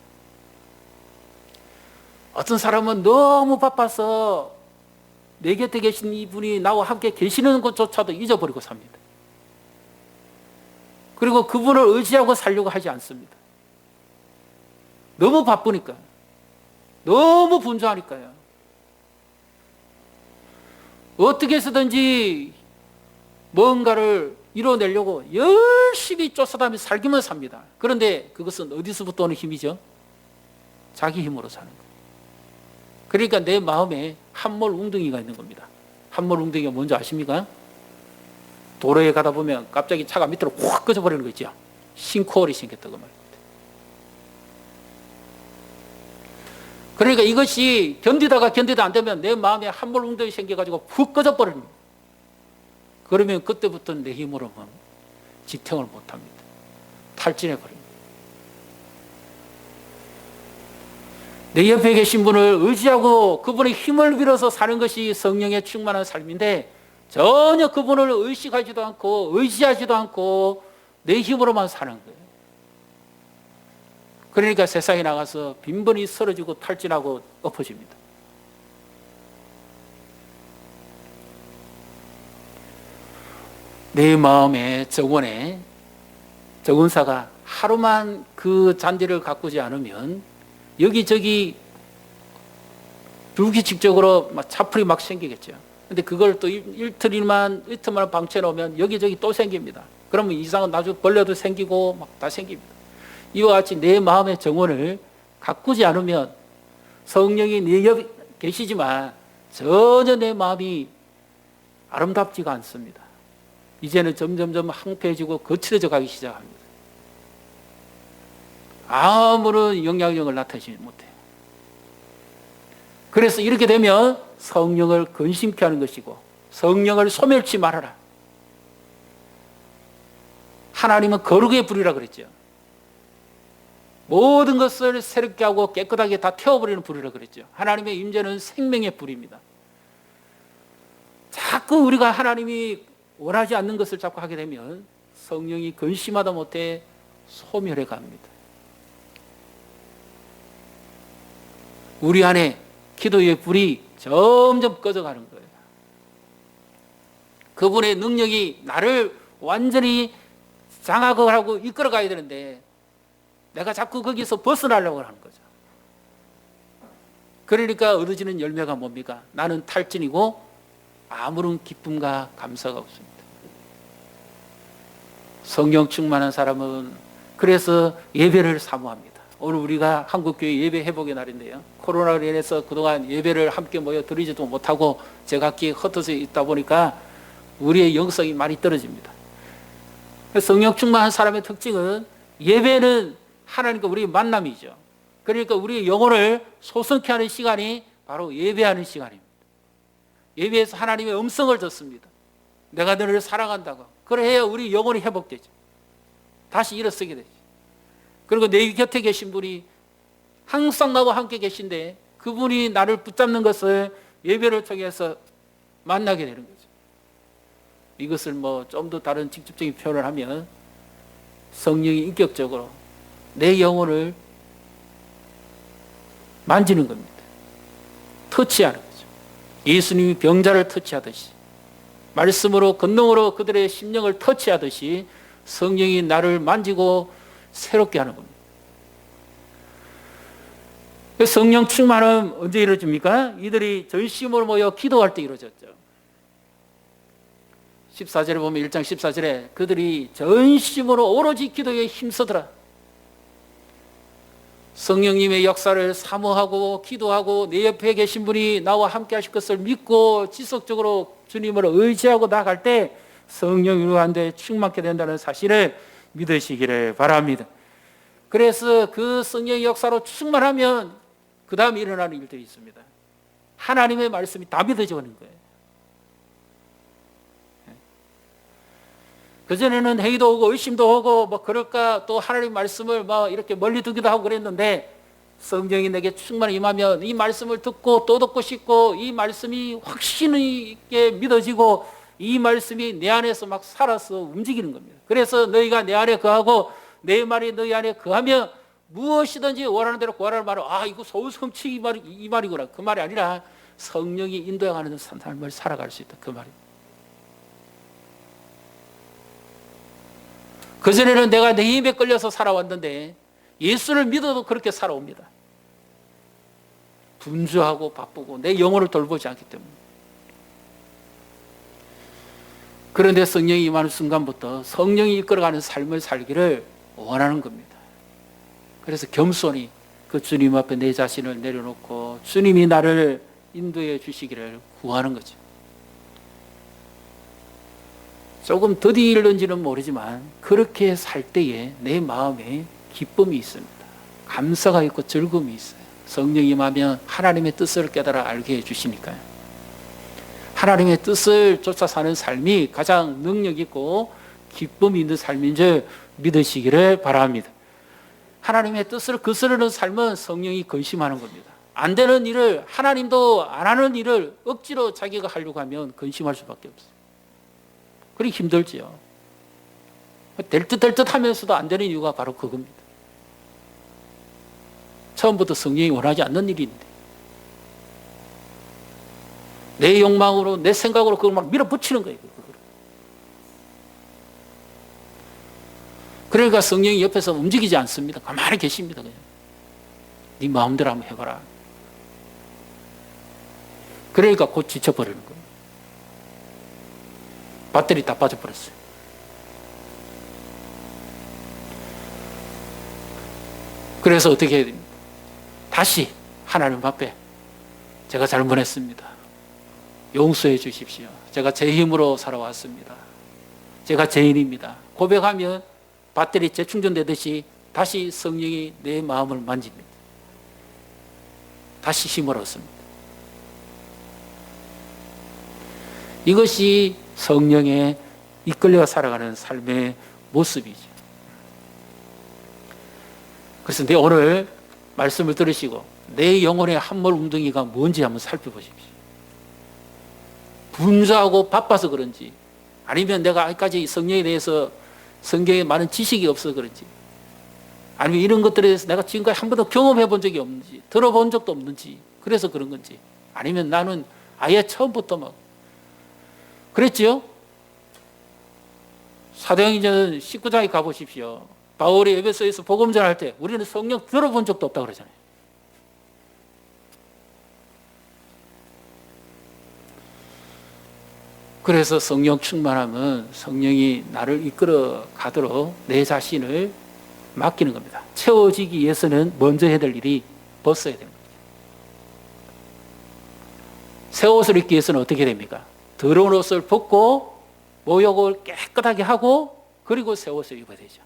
어떤 사람은 너무 바빠서 내 곁에 계신 이분이 나와 함께 계시는 것조차도 잊어버리고 삽니다. 그리고 그분을 의지하고 살려고 하지 않습니다. 너무 바쁘니까, 너무 분주하니까요. 어떻게 해서든지 뭔가를 이뤄내려고 열심히 쫓아다니며 살기만 삽니다. 그런데 그것은 어디서부터 오는 힘이죠? 자기 힘으로 사는 거예요. 그러니까 내 마음에 함몰 웅덩이가 있는 겁니다. 함몰 웅덩이가 뭔지 아십니까? 도로에 가다 보면 갑자기 차가 밑으로 확 꺼져버리는 거 있죠. 싱크홀이 생겼다고 말입니다. 그러니까 이것이 견디다 안 되면 내 마음에 함몰 웅덩이 생겨가지고 푹 꺼져버리는 거예요. 그러면 그때부터는 내 힘으로는 지탱을 못합니다. 탈진해버립니다. 내 옆에 계신 분을 의지하고 그분의 힘을 빌어서 사는 것이 성령의 충만한 삶인데, 전혀 그분을 의식하지도 않고 의지하지도 않고 내 힘으로만 사는 거예요. 그러니까 세상에 나가서 빈번히 쓰러지고 탈진하고 엎어집니다. 내 마음의 정원에 정원사가 하루만 그 잔디를 가꾸지 않으면 여기저기 불규칙적으로 막 차풀이 막 생기겠죠. 근데 그걸 또 이틀만 방치해 놓으면 여기저기 또 생깁니다. 그러면 이상은 나중에 벌레도 생기고 막 다 생깁니다. 이와 같이 내 마음의 정원을 가꾸지 않으면 성령이 내 옆에 계시지만 전혀 내 마음이 아름답지가 않습니다. 이제는 점점점 황폐해지고 거칠어져 가기 시작합니다. 아무런 영향력을 나타내지 못해요. 그래서 이렇게 되면 성령을 근심케 하는 것이고 성령을 소멸치 말아라. 하나님은 거룩의 불이라 그랬죠. 모든 것을 새롭게 하고 깨끗하게 다 태워버리는 불이라 그랬죠. 하나님의 임재는 생명의 불입니다. 자꾸 우리가 하나님이 원하지 않는 것을 자꾸 하게 되면 성령이 근심하다 못해 소멸해 갑니다. 우리 안에 기도의 불이 점점 꺼져가는 거예요. 그분의 능력이 나를 완전히 장악하고 이끌어가야 되는데 내가 자꾸 거기서 벗어나려고 하는 거죠. 그러니까 얻어지는 열매가 뭡니까? 나는 탈진이고 아무런 기쁨과 감사가 없습니다. 성령 충만한 사람은 그래서 예배를 사모합니다. 오늘 우리가 한국교회 예배 회복의 날인데요. 코로나로 인해서 그동안 예배를 함께 모여 드리지도 못하고 제각기 흩어져 있다 보니까 우리의 영성이 많이 떨어집니다. 성령 충만한 사람의 특징은 예배는 하나님과 우리의 만남이죠. 그러니까 우리의 영혼을 소성케 하는 시간이 바로 예배하는 시간입니다. 예배에서 하나님의 음성을 듣습니다. 내가 너를 사랑한다고. 그래야 우리 영혼이 회복되죠. 다시 일어서게 되죠. 그리고 내 곁에 계신 분이 항상 나와 함께 계신데 그분이 나를 붙잡는 것을 예배를 통해서 만나게 되는 거죠. 이것을 뭐 좀 더 다른 직접적인 표현을 하면 성령이 인격적으로 내 영혼을 만지는 겁니다. 터치하는 거죠. 예수님이 병자를 터치하듯이 말씀으로 권능으로 그들의 심령을 터치하듯이 성령이 나를 만지고 새롭게 하는 겁니다. 성령 충만은 언제 이루어집니까? 이들이 전심으로 모여 기도할 때 이루어졌죠. 14절에 보면 1장 14절에 그들이 전심으로 오로지 기도에 힘쓰더라. 성령님의 역사를 사모하고 기도하고 내 옆에 계신 분이 나와 함께 하실 것을 믿고 지속적으로 주님을 의지하고 나아갈 때 성령이 우리한테 충만케 된다는 사실을 믿으시기를 바랍니다. 그래서 그 성령의 역사로 충만하면 그 다음 일어나는 일들이 있습니다. 하나님의 말씀이 다 믿어지는 거예요. 그전에는 회의도 오고 의심도 오고 뭐 그럴까 또 하나님 말씀을 막 이렇게 멀리 두기도 하고 그랬는데 성령이 내게 충만히 임하면 이 말씀을 듣고 또 듣고 싶고 이 말씀이 확신 있게 믿어지고 이 말씀이 내 안에서 막 살아서 움직이는 겁니다. 그래서 너희가 내 안에 거하고 내 말이 너희 안에 거하면 무엇이든지 원하는 대로 구하라는 말은 아 이거 소우성취 이 말이구나 그 말이 아니라 성령이 인도하는 삶을 살아갈 수 있다 그 말입니다. 그전에는 내가 내 힘에 끌려서 살아왔는데 예수를 믿어도 그렇게 살아옵니다. 분주하고 바쁘고 내 영혼을 돌보지 않기 때문에. 그런데 성령이 임하는 순간부터 성령이 이끌어가는 삶을 살기를 원하는 겁니다. 그래서 겸손히 그 주님 앞에 내 자신을 내려놓고 주님이 나를 인도해 주시기를 구하는 거죠. 조금 더디일는지는 모르지만 그렇게 살 때에 내 마음에 기쁨이 있습니다. 감사가 있고 즐거움이 있어요. 성령이 임하면 하나님의 뜻을 깨달아 알게 해주시니까요. 하나님의 뜻을 쫓아 사는 삶이 가장 능력 있고 기쁨이 있는 삶인 줄 믿으시기를 바랍니다. 하나님의 뜻을 거스르는 삶은 성령이 근심하는 겁니다. 안 되는 일을 하나님도 안 하는 일을 억지로 자기가 하려고 하면 근심할 수밖에 없어요. 그리 힘들지요. 될 듯 하면서도 안 되는 이유가 바로 그겁니다. 처음부터 성령이 원하지 않는 일인데 내 욕망으로 내 생각으로 그걸 막 밀어붙이는 거예요. 그러니까 성령이 옆에서 움직이지 않습니다. 가만히 계십니다. 그냥. 네 마음대로 한번 해봐라. 그러니까 곧 지쳐버리는 거예요. 배터리 다 빠져버렸어요. 그래서 어떻게 해야 됩니까? 다시 하나님 앞에 제가 잘못했습니다. 용서해 주십시오. 제가 제 힘으로 살아왔습니다. 제가 죄인입니다. 고백하면 배터리 재충전되듯이 다시 성령이 내 마음을 만집니다. 다시 힘을 얻습니다. 이것이 성령에 이끌려 살아가는 삶의 모습이죠. 그래서 내 오늘 말씀을 들으시고 내 영혼의 함몰 웅덩이가 뭔지 한번 살펴보십시오. 분주하고 바빠서 그런지, 아니면 내가 아직까지 성령에 대해서 성경에 많은 지식이 없어서 그런지, 아니면 이런 것들에 대해서 내가 지금까지 한 번도 경험해 본 적이 없는지, 들어본 적도 없는지, 그래서 그런 건지, 아니면 나는 아예 처음부터 막 그랬지요? 사도행전 19장에 가보십시오. 바울이 에베소에서 복음 전할 때 우리는 성령 들어본 적도 없다고 그러잖아요. 그래서 성령 충만하면 성령이 나를 이끌어 가도록 내 자신을 맡기는 겁니다. 채워지기 위해서는 먼저 해야 될 일이 벗어야 됩니다. 새 옷을 입기 위해서는 어떻게 됩니까? 더러운 옷을 벗고 모욕을 깨끗하게 하고 그리고 새 옷을 입어야 되죠.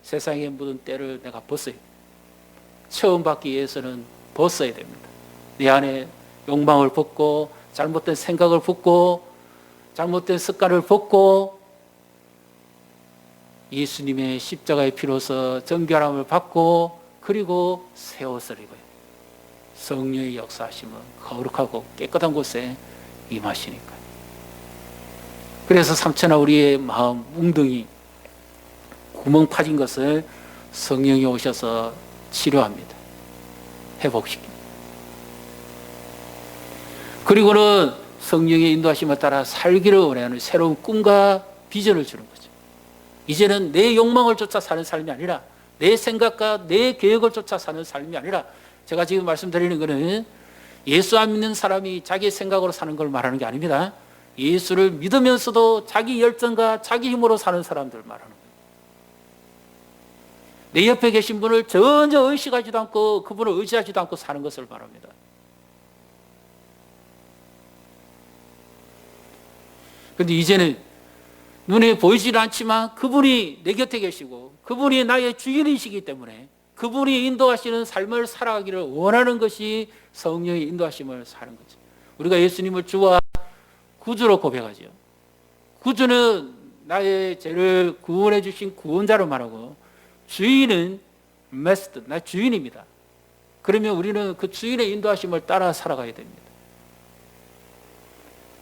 세상에 묻은 때를 내가 벗어야 됩니다. 처음 받기 위해서는 벗어야 됩니다. 내 안에 욕망을 벗고 잘못된 생각을 벗고 잘못된 습관을 벗고 예수님의 십자가의 피로서 정결함을 받고 그리고 새 옷을 입어요. 성령의 역사하심은 거룩하고 깨끗한 곳에 임하시니까요. 그래서 삼천하 우리의 마음 웅덩이 구멍 파진 것을 성령이 오셔서 치료합니다. 회복시킵니다. 그리고는 성령의 인도하심에 따라 살기를 원하는 새로운 꿈과 비전을 주는 거죠. 이제는 내 욕망을 쫓아 사는 삶이 아니라 내 생각과 내 계획을 쫓아 사는 삶이 아니라, 제가 지금 말씀드리는 것은 예수 안 믿는 사람이 자기 생각으로 사는 걸 말하는 게 아닙니다. 예수를 믿으면서도 자기 열정과 자기 힘으로 사는 사람들 말하는 거예요. 내 옆에 계신 분을 전혀 의식하지도 않고 그분을 의지하지도 않고 사는 것을 말합니다. 그런데 이제는 눈에 보이질 않지만 그분이 내 곁에 계시고 그분이 나의 주인이시기 때문에 그분이 인도하시는 삶을 살아가기를 원하는 것이 성령의 인도하심을 사는 거죠. 우리가 예수님을 주와 구주로 고백하죠. 구주는 나의 죄를 구원해 주신 구원자로 말하고, 주인은 마스터, 나 주인입니다. 그러면 우리는 그 주인의 인도하심을 따라 살아가야 됩니다.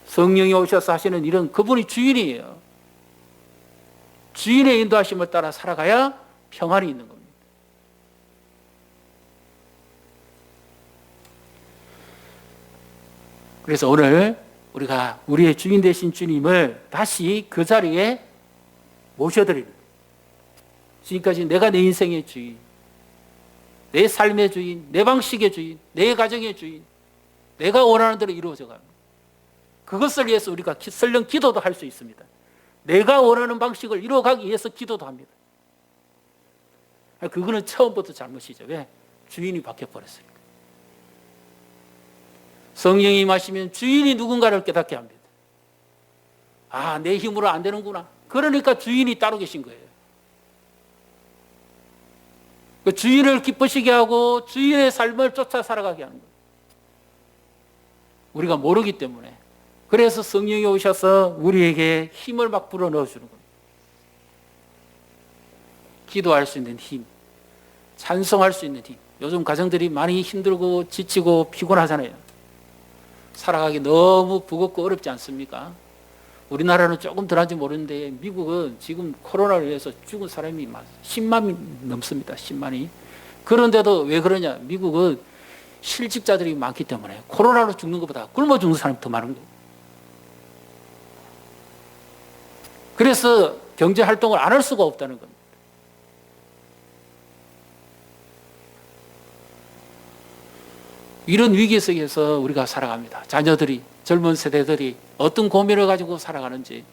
성령이 오셔서 하시는 일은 그분이 주인이에요. 주인의 인도하심을 따라 살아가야 평안이 있는 겁니다. 그래서 오늘 우리가 우리의 주인 되신 주님을 다시 그 자리에 모셔드리는, 지금까지 내가 내 인생의 주인, 내 삶의 주인, 내 방식의 주인, 내 가정의 주인, 내가 원하는 대로 이루어져가는, 그것을 위해서 우리가 설령 기도도 할 수 있습니다. 내가 원하는 방식을 이루어가기 위해서 기도도 합니다. 그거는 처음부터 잘못이죠. 왜? 주인이 바뀌어버렸으니까. 성령이 임하시면 주인이 누군가를 깨닫게 합니다. 아, 내 힘으로 안 되는구나. 그러니까 주인이 따로 계신 거예요. 그 주인을 기쁘시게 하고 주인의 삶을 쫓아 살아가게 하는 거예요. 우리가 모르기 때문에. 그래서 성령이 오셔서 우리에게 힘을 막 불어넣어 주는 겁니다. 기도할 수 있는 힘, 찬송할 수 있는 힘. 요즘 가정들이 많이 힘들고 지치고 피곤하잖아요. 살아가기 너무 무겁고 어렵지 않습니까? 우리나라는 조금 덜한지 모르는데 미국은 지금 코로나로 인해서 죽은 사람이 10만이 넘습니다. 10만이. 그런데도 왜 그러냐? 미국은 실직자들이 많기 때문에 코로나로 죽는 것보다 굶어 죽는 사람이 더 많은 거예요. 그래서 경제 활동을 안 할 수가 없다는 겁니다. 이런 위기 속에서 우리가 살아갑니다. 자녀들이, 젊은 세대들이 어떤 고민을 가지고 살아가는지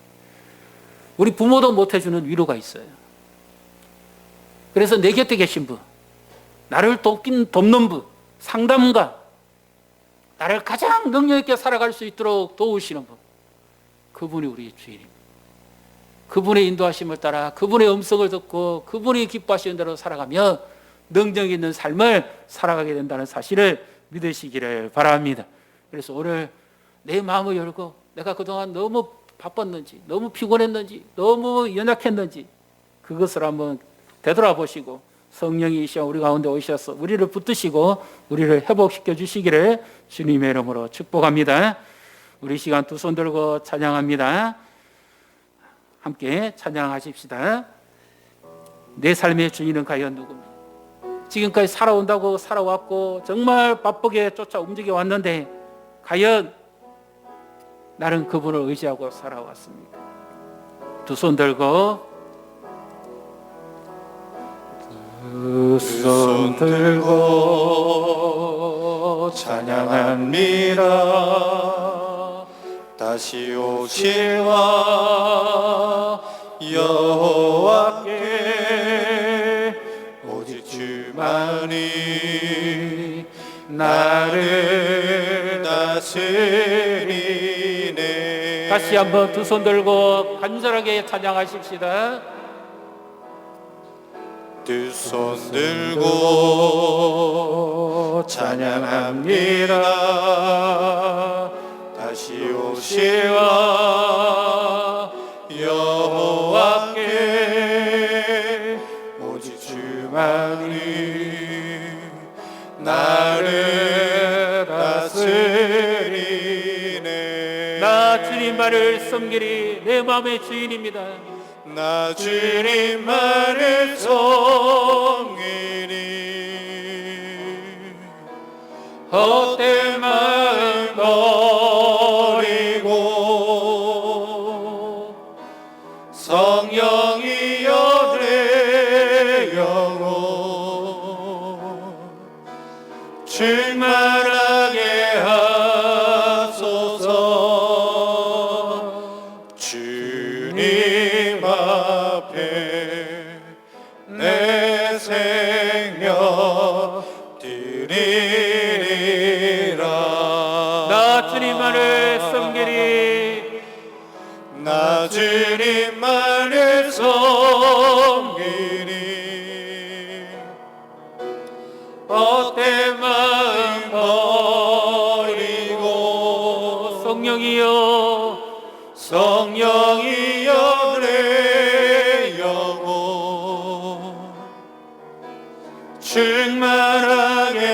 우리 부모도 못 해주는 위로가 있어요. 그래서 내 곁에 계신 분, 나를 돕는 분, 상담가, 나를 가장 능력 있게 살아갈 수 있도록 도우시는 분, 그분이 우리의 주인입니다. 그분의 인도하심을 따라 그분의 음성을 듣고 그분이 기뻐하시는 대로 살아가며 능력 있는 삶을 살아가게 된다는 사실을 믿으시기를 바랍니다. 그래서 오늘 내 마음을 열고 내가 그동안 너무 바빴는지, 너무 피곤했는지, 너무 연약했는지 그것을 한번 되돌아보시고 성령이 이 시간 우리 가운데 오셔서 우리를 붙드시고 우리를 회복시켜 주시기를 주님의 이름으로 축복합니다. 우리 시간 두 손 들고 찬양합니다. 함께 찬양하십시다. 내 삶의 주인은 과연 누굽니까? 지금까지 살아온다고 살아왔고 정말 바쁘게 쫓아 움직여 왔는데 과연 나는 그분을 의지하고 살아왔습니까? 두 손 들고 두 손 들고 찬양합니다. 다시 오실와 여호와께 오직 주만이 나를 다스리네. 다시 한번 두 손 들고 간절하게 찬양하십시다. 두 손 들고 찬양합니다. 다시 오시와 여호와께 오직 주만이 나를 다스리네. 나 주님만을 섬기리. 내 마음의 주인입니다. 나 주님만을 섬기리. 헛된 마음 버리고 성령이여 내 영혼 충만하게 하소서. 주님 앞에 내 생명 드리리라. 나 주님만을 섬기리. 나 주님만을 섬기리. 헛된 마음 버리고 성령이여 성령이여 내 영혼 충만하게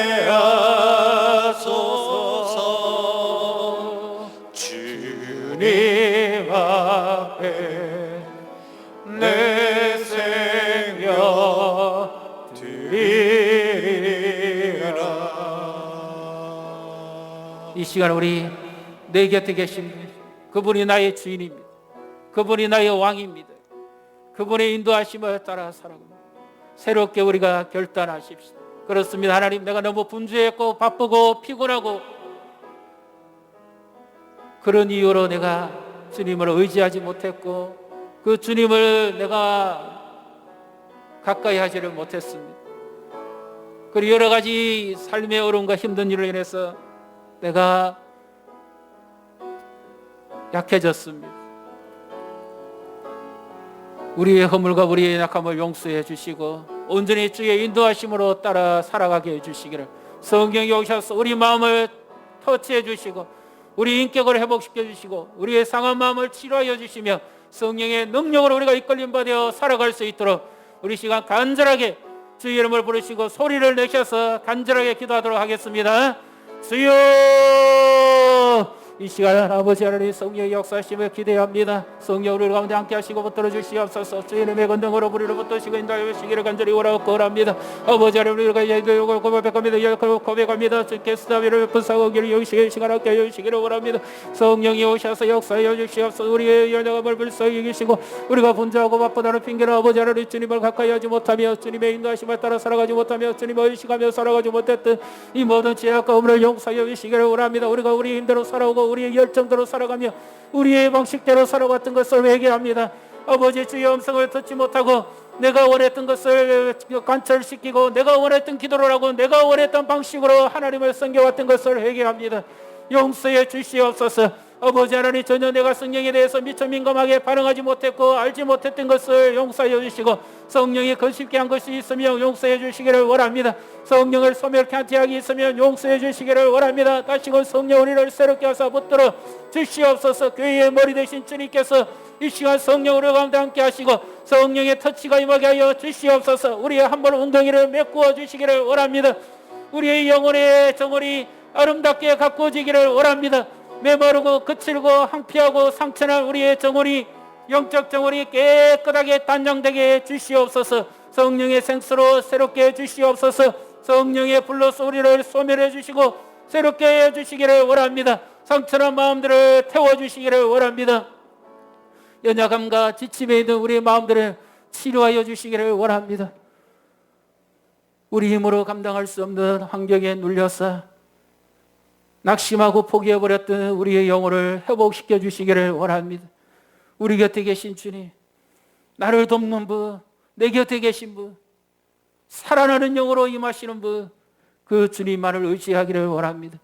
하소서. 주님 앞에 내 생명 드리리라. 이 시간 우리 내 곁에 계신 분, 그분이 나의 주인입니다. 그분이 나의 왕입니다. 그분의 인도하심을 따라 살아갑니다. 새롭게 우리가 결단하십시다. 그렇습니다. 하나님, 내가 너무 분주했고 바쁘고 피곤하고 그런 이유로 내가 주님을 의지하지 못했고 그 주님을 내가 가까이 하지를 못했습니다. 그리고 여러 가지 삶의 어려움과 힘든 일로 인해서 내가 약해졌습니다. 우리의 허물과 우리의 약함을 용서해 주시고 온전히 주의 인도하심으로 따라 살아가게 해주시기를 성경에 오셔서 우리 마음을 터치해 주시고 우리 인격을 회복시켜 주시고 우리의 상한 마음을 치료하여 주시며 성령의 능력으로 우리가 이끌림 받아 살아갈 수 있도록 우리 시간 간절하게 주의 이름을 부르시고 소리를 내셔서 간절하게 기도하도록 하겠습니다. 주여 이 시간 아버지 하나님 성령의 역사심을 기대합니다. 성령 우리 가운데 함께 하시고 붙들어 주시옵소서. 주의 이름의 권능으로 우리를 붙드시고 인도하여 주시기를 간절히 원하옵고랍니다. 아버지 하나님 우리가 예배를 고백합니다. 고백합니다. 주께서 우리를 부사하고 길을 여기시길 시간 함께 하여 주시기를 원합니다. 성령이 오셔서 역사하여 주시옵소서. 우리의 연약함을 불쌍히 여기시고 우리가 분주하고 바쁘다는 핑계로 아버지 하나님 주님을 가까이 하지 못하며 주님의 인도하심을 따라 살아가지 못하며 주님을 의식하며 살아가지 못했던 이 모든 죄악과 오늘 용서하여 주시기를 원합니다. 우리가 우리 힘대로 살아오고 우리의 열정대로 살아가며 우리의 방식대로 살아왔던 것을 회개합니다. 아버지 주의 음성을 듣지 못하고 내가 원했던 것을 관철시키고 내가 원했던 기도를 하고 내가 원했던 방식으로 하나님을 섬겨왔던 것을 회개합니다. 용서해 주시옵소서. 아버지 하나님 전혀 내가 성령에 대해서 미처 민감하게 반응하지 못했고 알지 못했던 것을 용서해 주시고 성령이 거십게 한 것이 있으면 용서해 주시기를 원합니다. 성령을 소멸케 한 죄악이 있으면 용서해 주시기를 원합니다. 다시금 성령 우리를 새롭게 하사 붙들어 주시옵소서. 교회의 머리 되신 주님께서 이 시간 성령 우리 가운데 함께 하시고 성령의 터치가 임하게 하여 주시옵소서. 우리의 한 번 엉덩이를 메꾸어 주시기를 원합니다. 우리의 영혼의 정원이 아름답게 가꾸어지기를 원합니다. 메마르고 거칠고 항피하고 상처난 우리의 정원이 영적 정원이 깨끗하게 단장되게 주시옵소서. 성령의 생수로 새롭게 해주시옵소서. 성령의 불로서 우리를 소멸해 주시고 새롭게 해주시기를 원합니다. 상처난 마음들을 태워주시기를 원합니다. 연약함과 지침에 있는 우리의 마음들을 치료하여 주시기를 원합니다. 우리 힘으로 감당할 수 없는 환경에 눌려서 낙심하고 포기해버렸던 우리의 영혼을 회복시켜 주시기를 원합니다. 우리 곁에 계신 주님, 나를 돕는 분, 내 곁에 계신 분, 살아나는 영으로 임하시는 분, 그 주님만을 의지하기를 원합니다.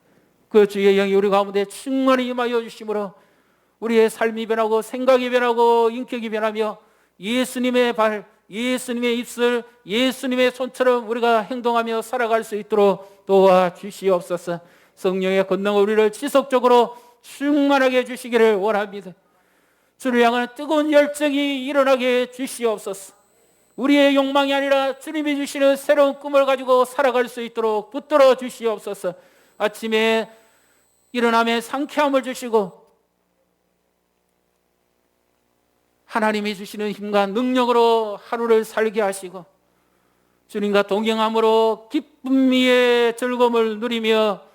그 주의 영이 우리 가운데 충만히 임하여 주심으로 우리의 삶이 변하고 생각이 변하고 인격이 변하며 예수님의 발, 예수님의 입술, 예수님의 손처럼 우리가 행동하며 살아갈 수 있도록 도와주시옵소서. 성령의 권능을 우리를 지속적으로 충만하게 해주시기를 원합니다. 주를 향하는 뜨거운 열정이 일어나게 주시옵소서. 우리의 욕망이 아니라 주님이 주시는 새로운 꿈을 가지고 살아갈 수 있도록 붙들어 주시옵소서. 아침에 일어나며 상쾌함을 주시고 하나님이 주시는 힘과 능력으로 하루를 살게 하시고 주님과 동행함으로 기쁨 위에 즐거움을 누리며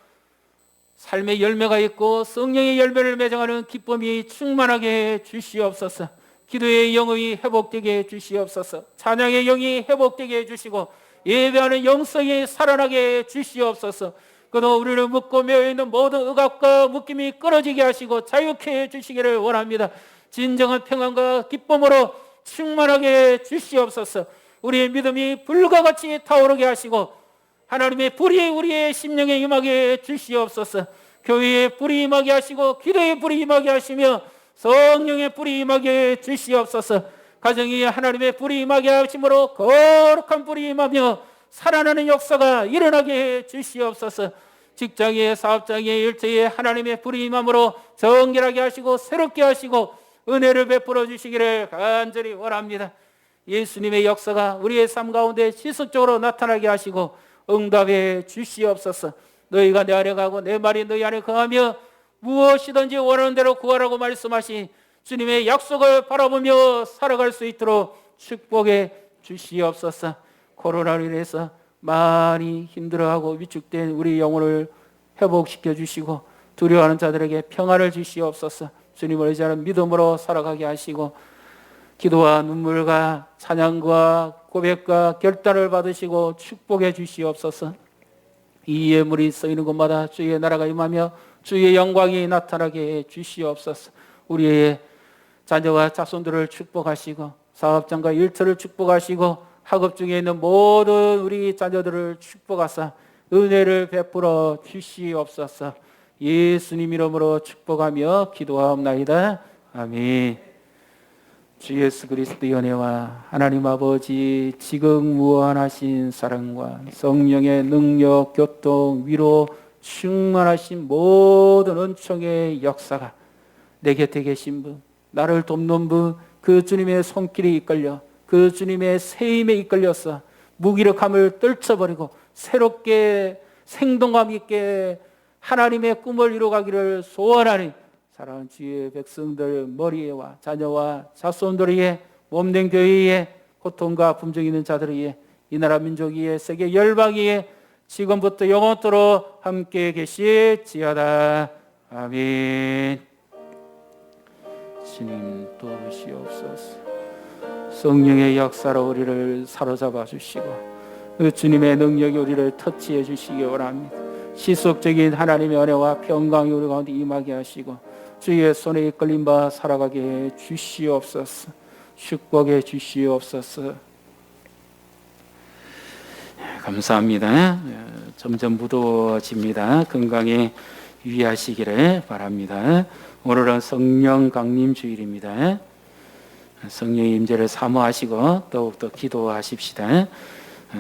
삶의 열매가 있고 성령의 열매를 맺어가는 기쁨이 충만하게 해 주시옵소서. 기도의 영이 회복되게 해 주시옵소서. 찬양의 영이 회복되게 해 주시고 예배하는 영성이 살아나게 해 주시옵소서. 그도 우리를 묶고 매어있는 모든 억압과 묶임이 끊어지게 하시고 자유케 해 주시기를 원합니다. 진정한 평안과 기쁨으로 충만하게 해 주시옵소서. 우리의 믿음이 불과 같이 타오르게 하시고 하나님의 불이 우리의 심령에 임하게 해 주시옵소서. 교회의 불이 임하게 하시고 기도의 불이 임하게 하시며 성령의 불이 임하게 해 주시옵소서. 가정이 하나님의 불이 임하게 하심으로 거룩한 불이 임하며 살아나는 역사가 일어나게 해 주시옵소서. 직장의 사업장의 일터에 하나님의 불이 임함으로 정결하게 하시고 새롭게 하시고 은혜를 베풀어 주시기를 간절히 원합니다. 예수님의 역사가 우리의 삶 가운데 지속적으로 나타나게 하시고 응답해 주시옵소서. 너희가 내 안에 가고 내 말이 너희 안에 거하며 무엇이든지 원하는 대로 구하라고 말씀하신 주님의 약속을 바라보며 살아갈 수 있도록 축복해 주시옵소서. 코로나로 인해서 많이 힘들어하고 위축된 우리 영혼을 회복시켜 주시고 두려워하는 자들에게 평안을 주시옵소서. 주님을 의지하는 믿음으로 살아가게 하시고 기도와 눈물과 찬양과 고백과 결단을 받으시고 축복해 주시옵소서. 이 예물이 쓰이는 곳마다 주의 나라가 임하며 주의 영광이 나타나게 해 주시옵소서. 우리의 자녀와 자손들을 축복하시고 사업장과 일터를 축복하시고 학업 중에 있는 모든 우리 자녀들을 축복하사 은혜를 베풀어 주시옵소서. 예수님 이름으로 축복하며 기도하옵나이다. 아멘. 주 예수 그리스도의 은혜와 하나님 아버지 지극 무한하신 사랑과 성령의 능력, 교통, 위로 충만하신 모든 은총의 역사가 내 곁에 계신 분, 나를 돕는 분, 그 주님의 손길이 이끌려 그 주님의 세임에 이끌려서 무기력함을 떨쳐버리고 새롭게 생동감 있게 하나님의 꿈을 이루가기를 소원하니 사랑하는 주의 백성들 머리와 자녀와 자손들 위에 몸된 교회 위에 고통과 분쟁 있는 자들 위에 이 나라 민족 위에 세계 열방 위에 지금부터 영원토록 함께 계실지어다. 아멘. 주님 도우시옵소서. 성령의 역사로 우리를 사로잡아 주시고 그 주님의 능력이 우리를 터치해 주시기 원합니다. 시속적인 하나님의 은혜와 평강이 우리 가운데 임하게 하시고 주의 손에 이끌린 바 살아가게 해 주시옵소서. 축복해 주시옵소서. 감사합니다. 점점 무더워집니다. 건강에 유의하시기를 바랍니다. 오늘은 성령 강림 주일입니다. 성령의 임재를 사모하시고 더욱더 기도하십시다.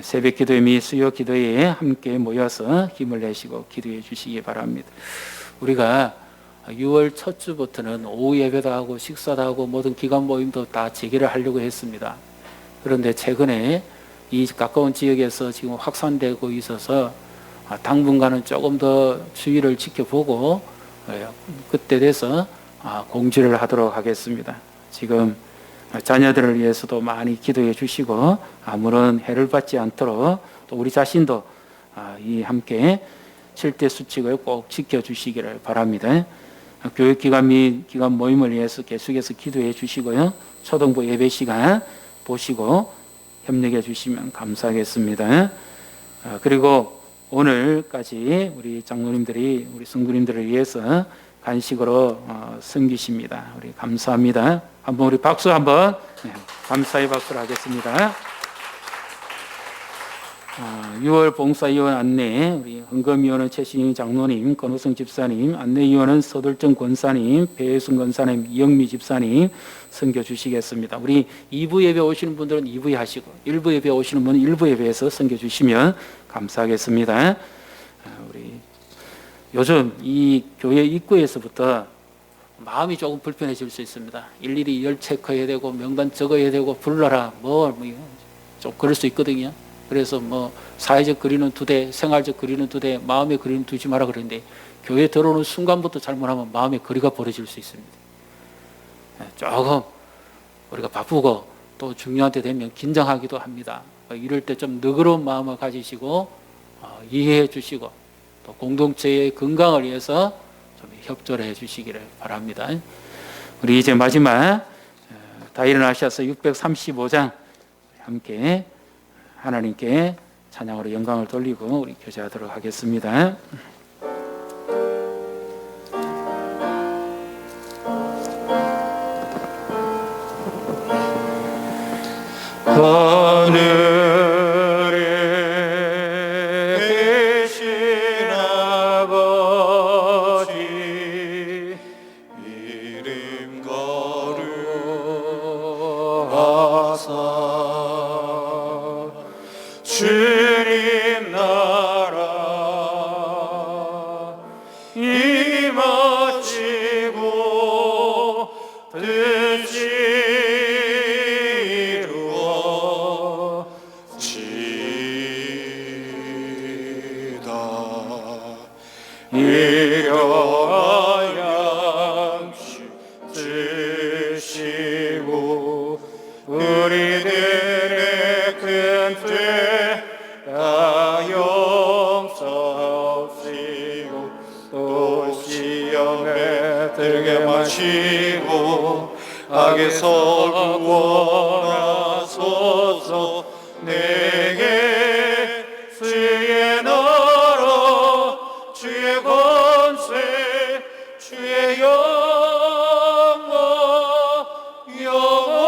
새벽 기도회 및 수요 기도회에 함께 모여서 힘을 내시고 기도해 주시기 바랍니다. 우리가 6월 첫 주부터는 오후 예배도 하고 식사도 하고 모든 기관 모임도 다 재개를 하려고 했습니다. 그런데 최근에 이 가까운 지역에서 지금 확산되고 있어서 당분간은 조금 더 주의를 지켜보고 그때 돼서 공지를 하도록 하겠습니다. 지금 자녀들을 위해서도 많이 기도해 주시고 아무런 해를 받지 않도록 또 우리 자신도 이 함께 7대 수칙을 꼭 지켜주시기를 바랍니다. 교육기관 및 기관 모임을 위해서 계속해서 기도해 주시고요. 초등부 예배 시간 보시고 협력해 주시면 감사하겠습니다. 그리고 오늘까지 우리 장로님들이 우리 성도님들을 위해서 간식으로 섬기십니다. 우리 감사합니다. 한번 우리 박수 한번 감사의 박수를 하겠습니다. 6월 봉사위원 안내 우리 헌금위원은 최신희 장로님, 권우성 집사님, 안내위원은 서돌정 권사님, 배혜순 권사님, 이영미 집사님 섬겨 주시겠습니다. 우리 2부 예배 오시는 분들은 2부에 하시고 1부 예배 오시는 분은 1부 예배에서 섬겨 주시면 감사하겠습니다. 우리 요즘 이 교회 입구에서부터 마음이 조금 불편해질 수 있습니다. 일일이 열 체크해야 되고 명단 적어야 되고 불러라 좀 그럴 수 있거든요. 그래서 사회적 거리는 2대, 생활적 거리는 2대, 마음의 거리는 두지 마라 그러는데 교회 들어오는 순간부터 잘못하면 마음의 거리가 벌어질 수 있습니다. 조금 우리가 바쁘고 또 중요한 때 되면 긴장하기도 합니다. 이럴 때 좀 너그러운 마음을 가지시고 이해해 주시고 또 공동체의 건강을 위해서 좀 협조를 해 주시기를 바랍니다. 우리 이제 마지막 다 일어나셔서 635장 함께 하나님께 찬양으로 영광을 돌리고 우리 교제하도록 하겠습니다. 하늘에 계신 아버지 이름 거룩하사 주님 나라 임하시고 뜻이 이루어지이다. 일용할 양식 주시고 우리들의 큰 죄 다 용서하시고 또 시험에 들게 마시고 악에서 구원하소서. 내게 주의 나라 주의 권세 주의 영광 영원히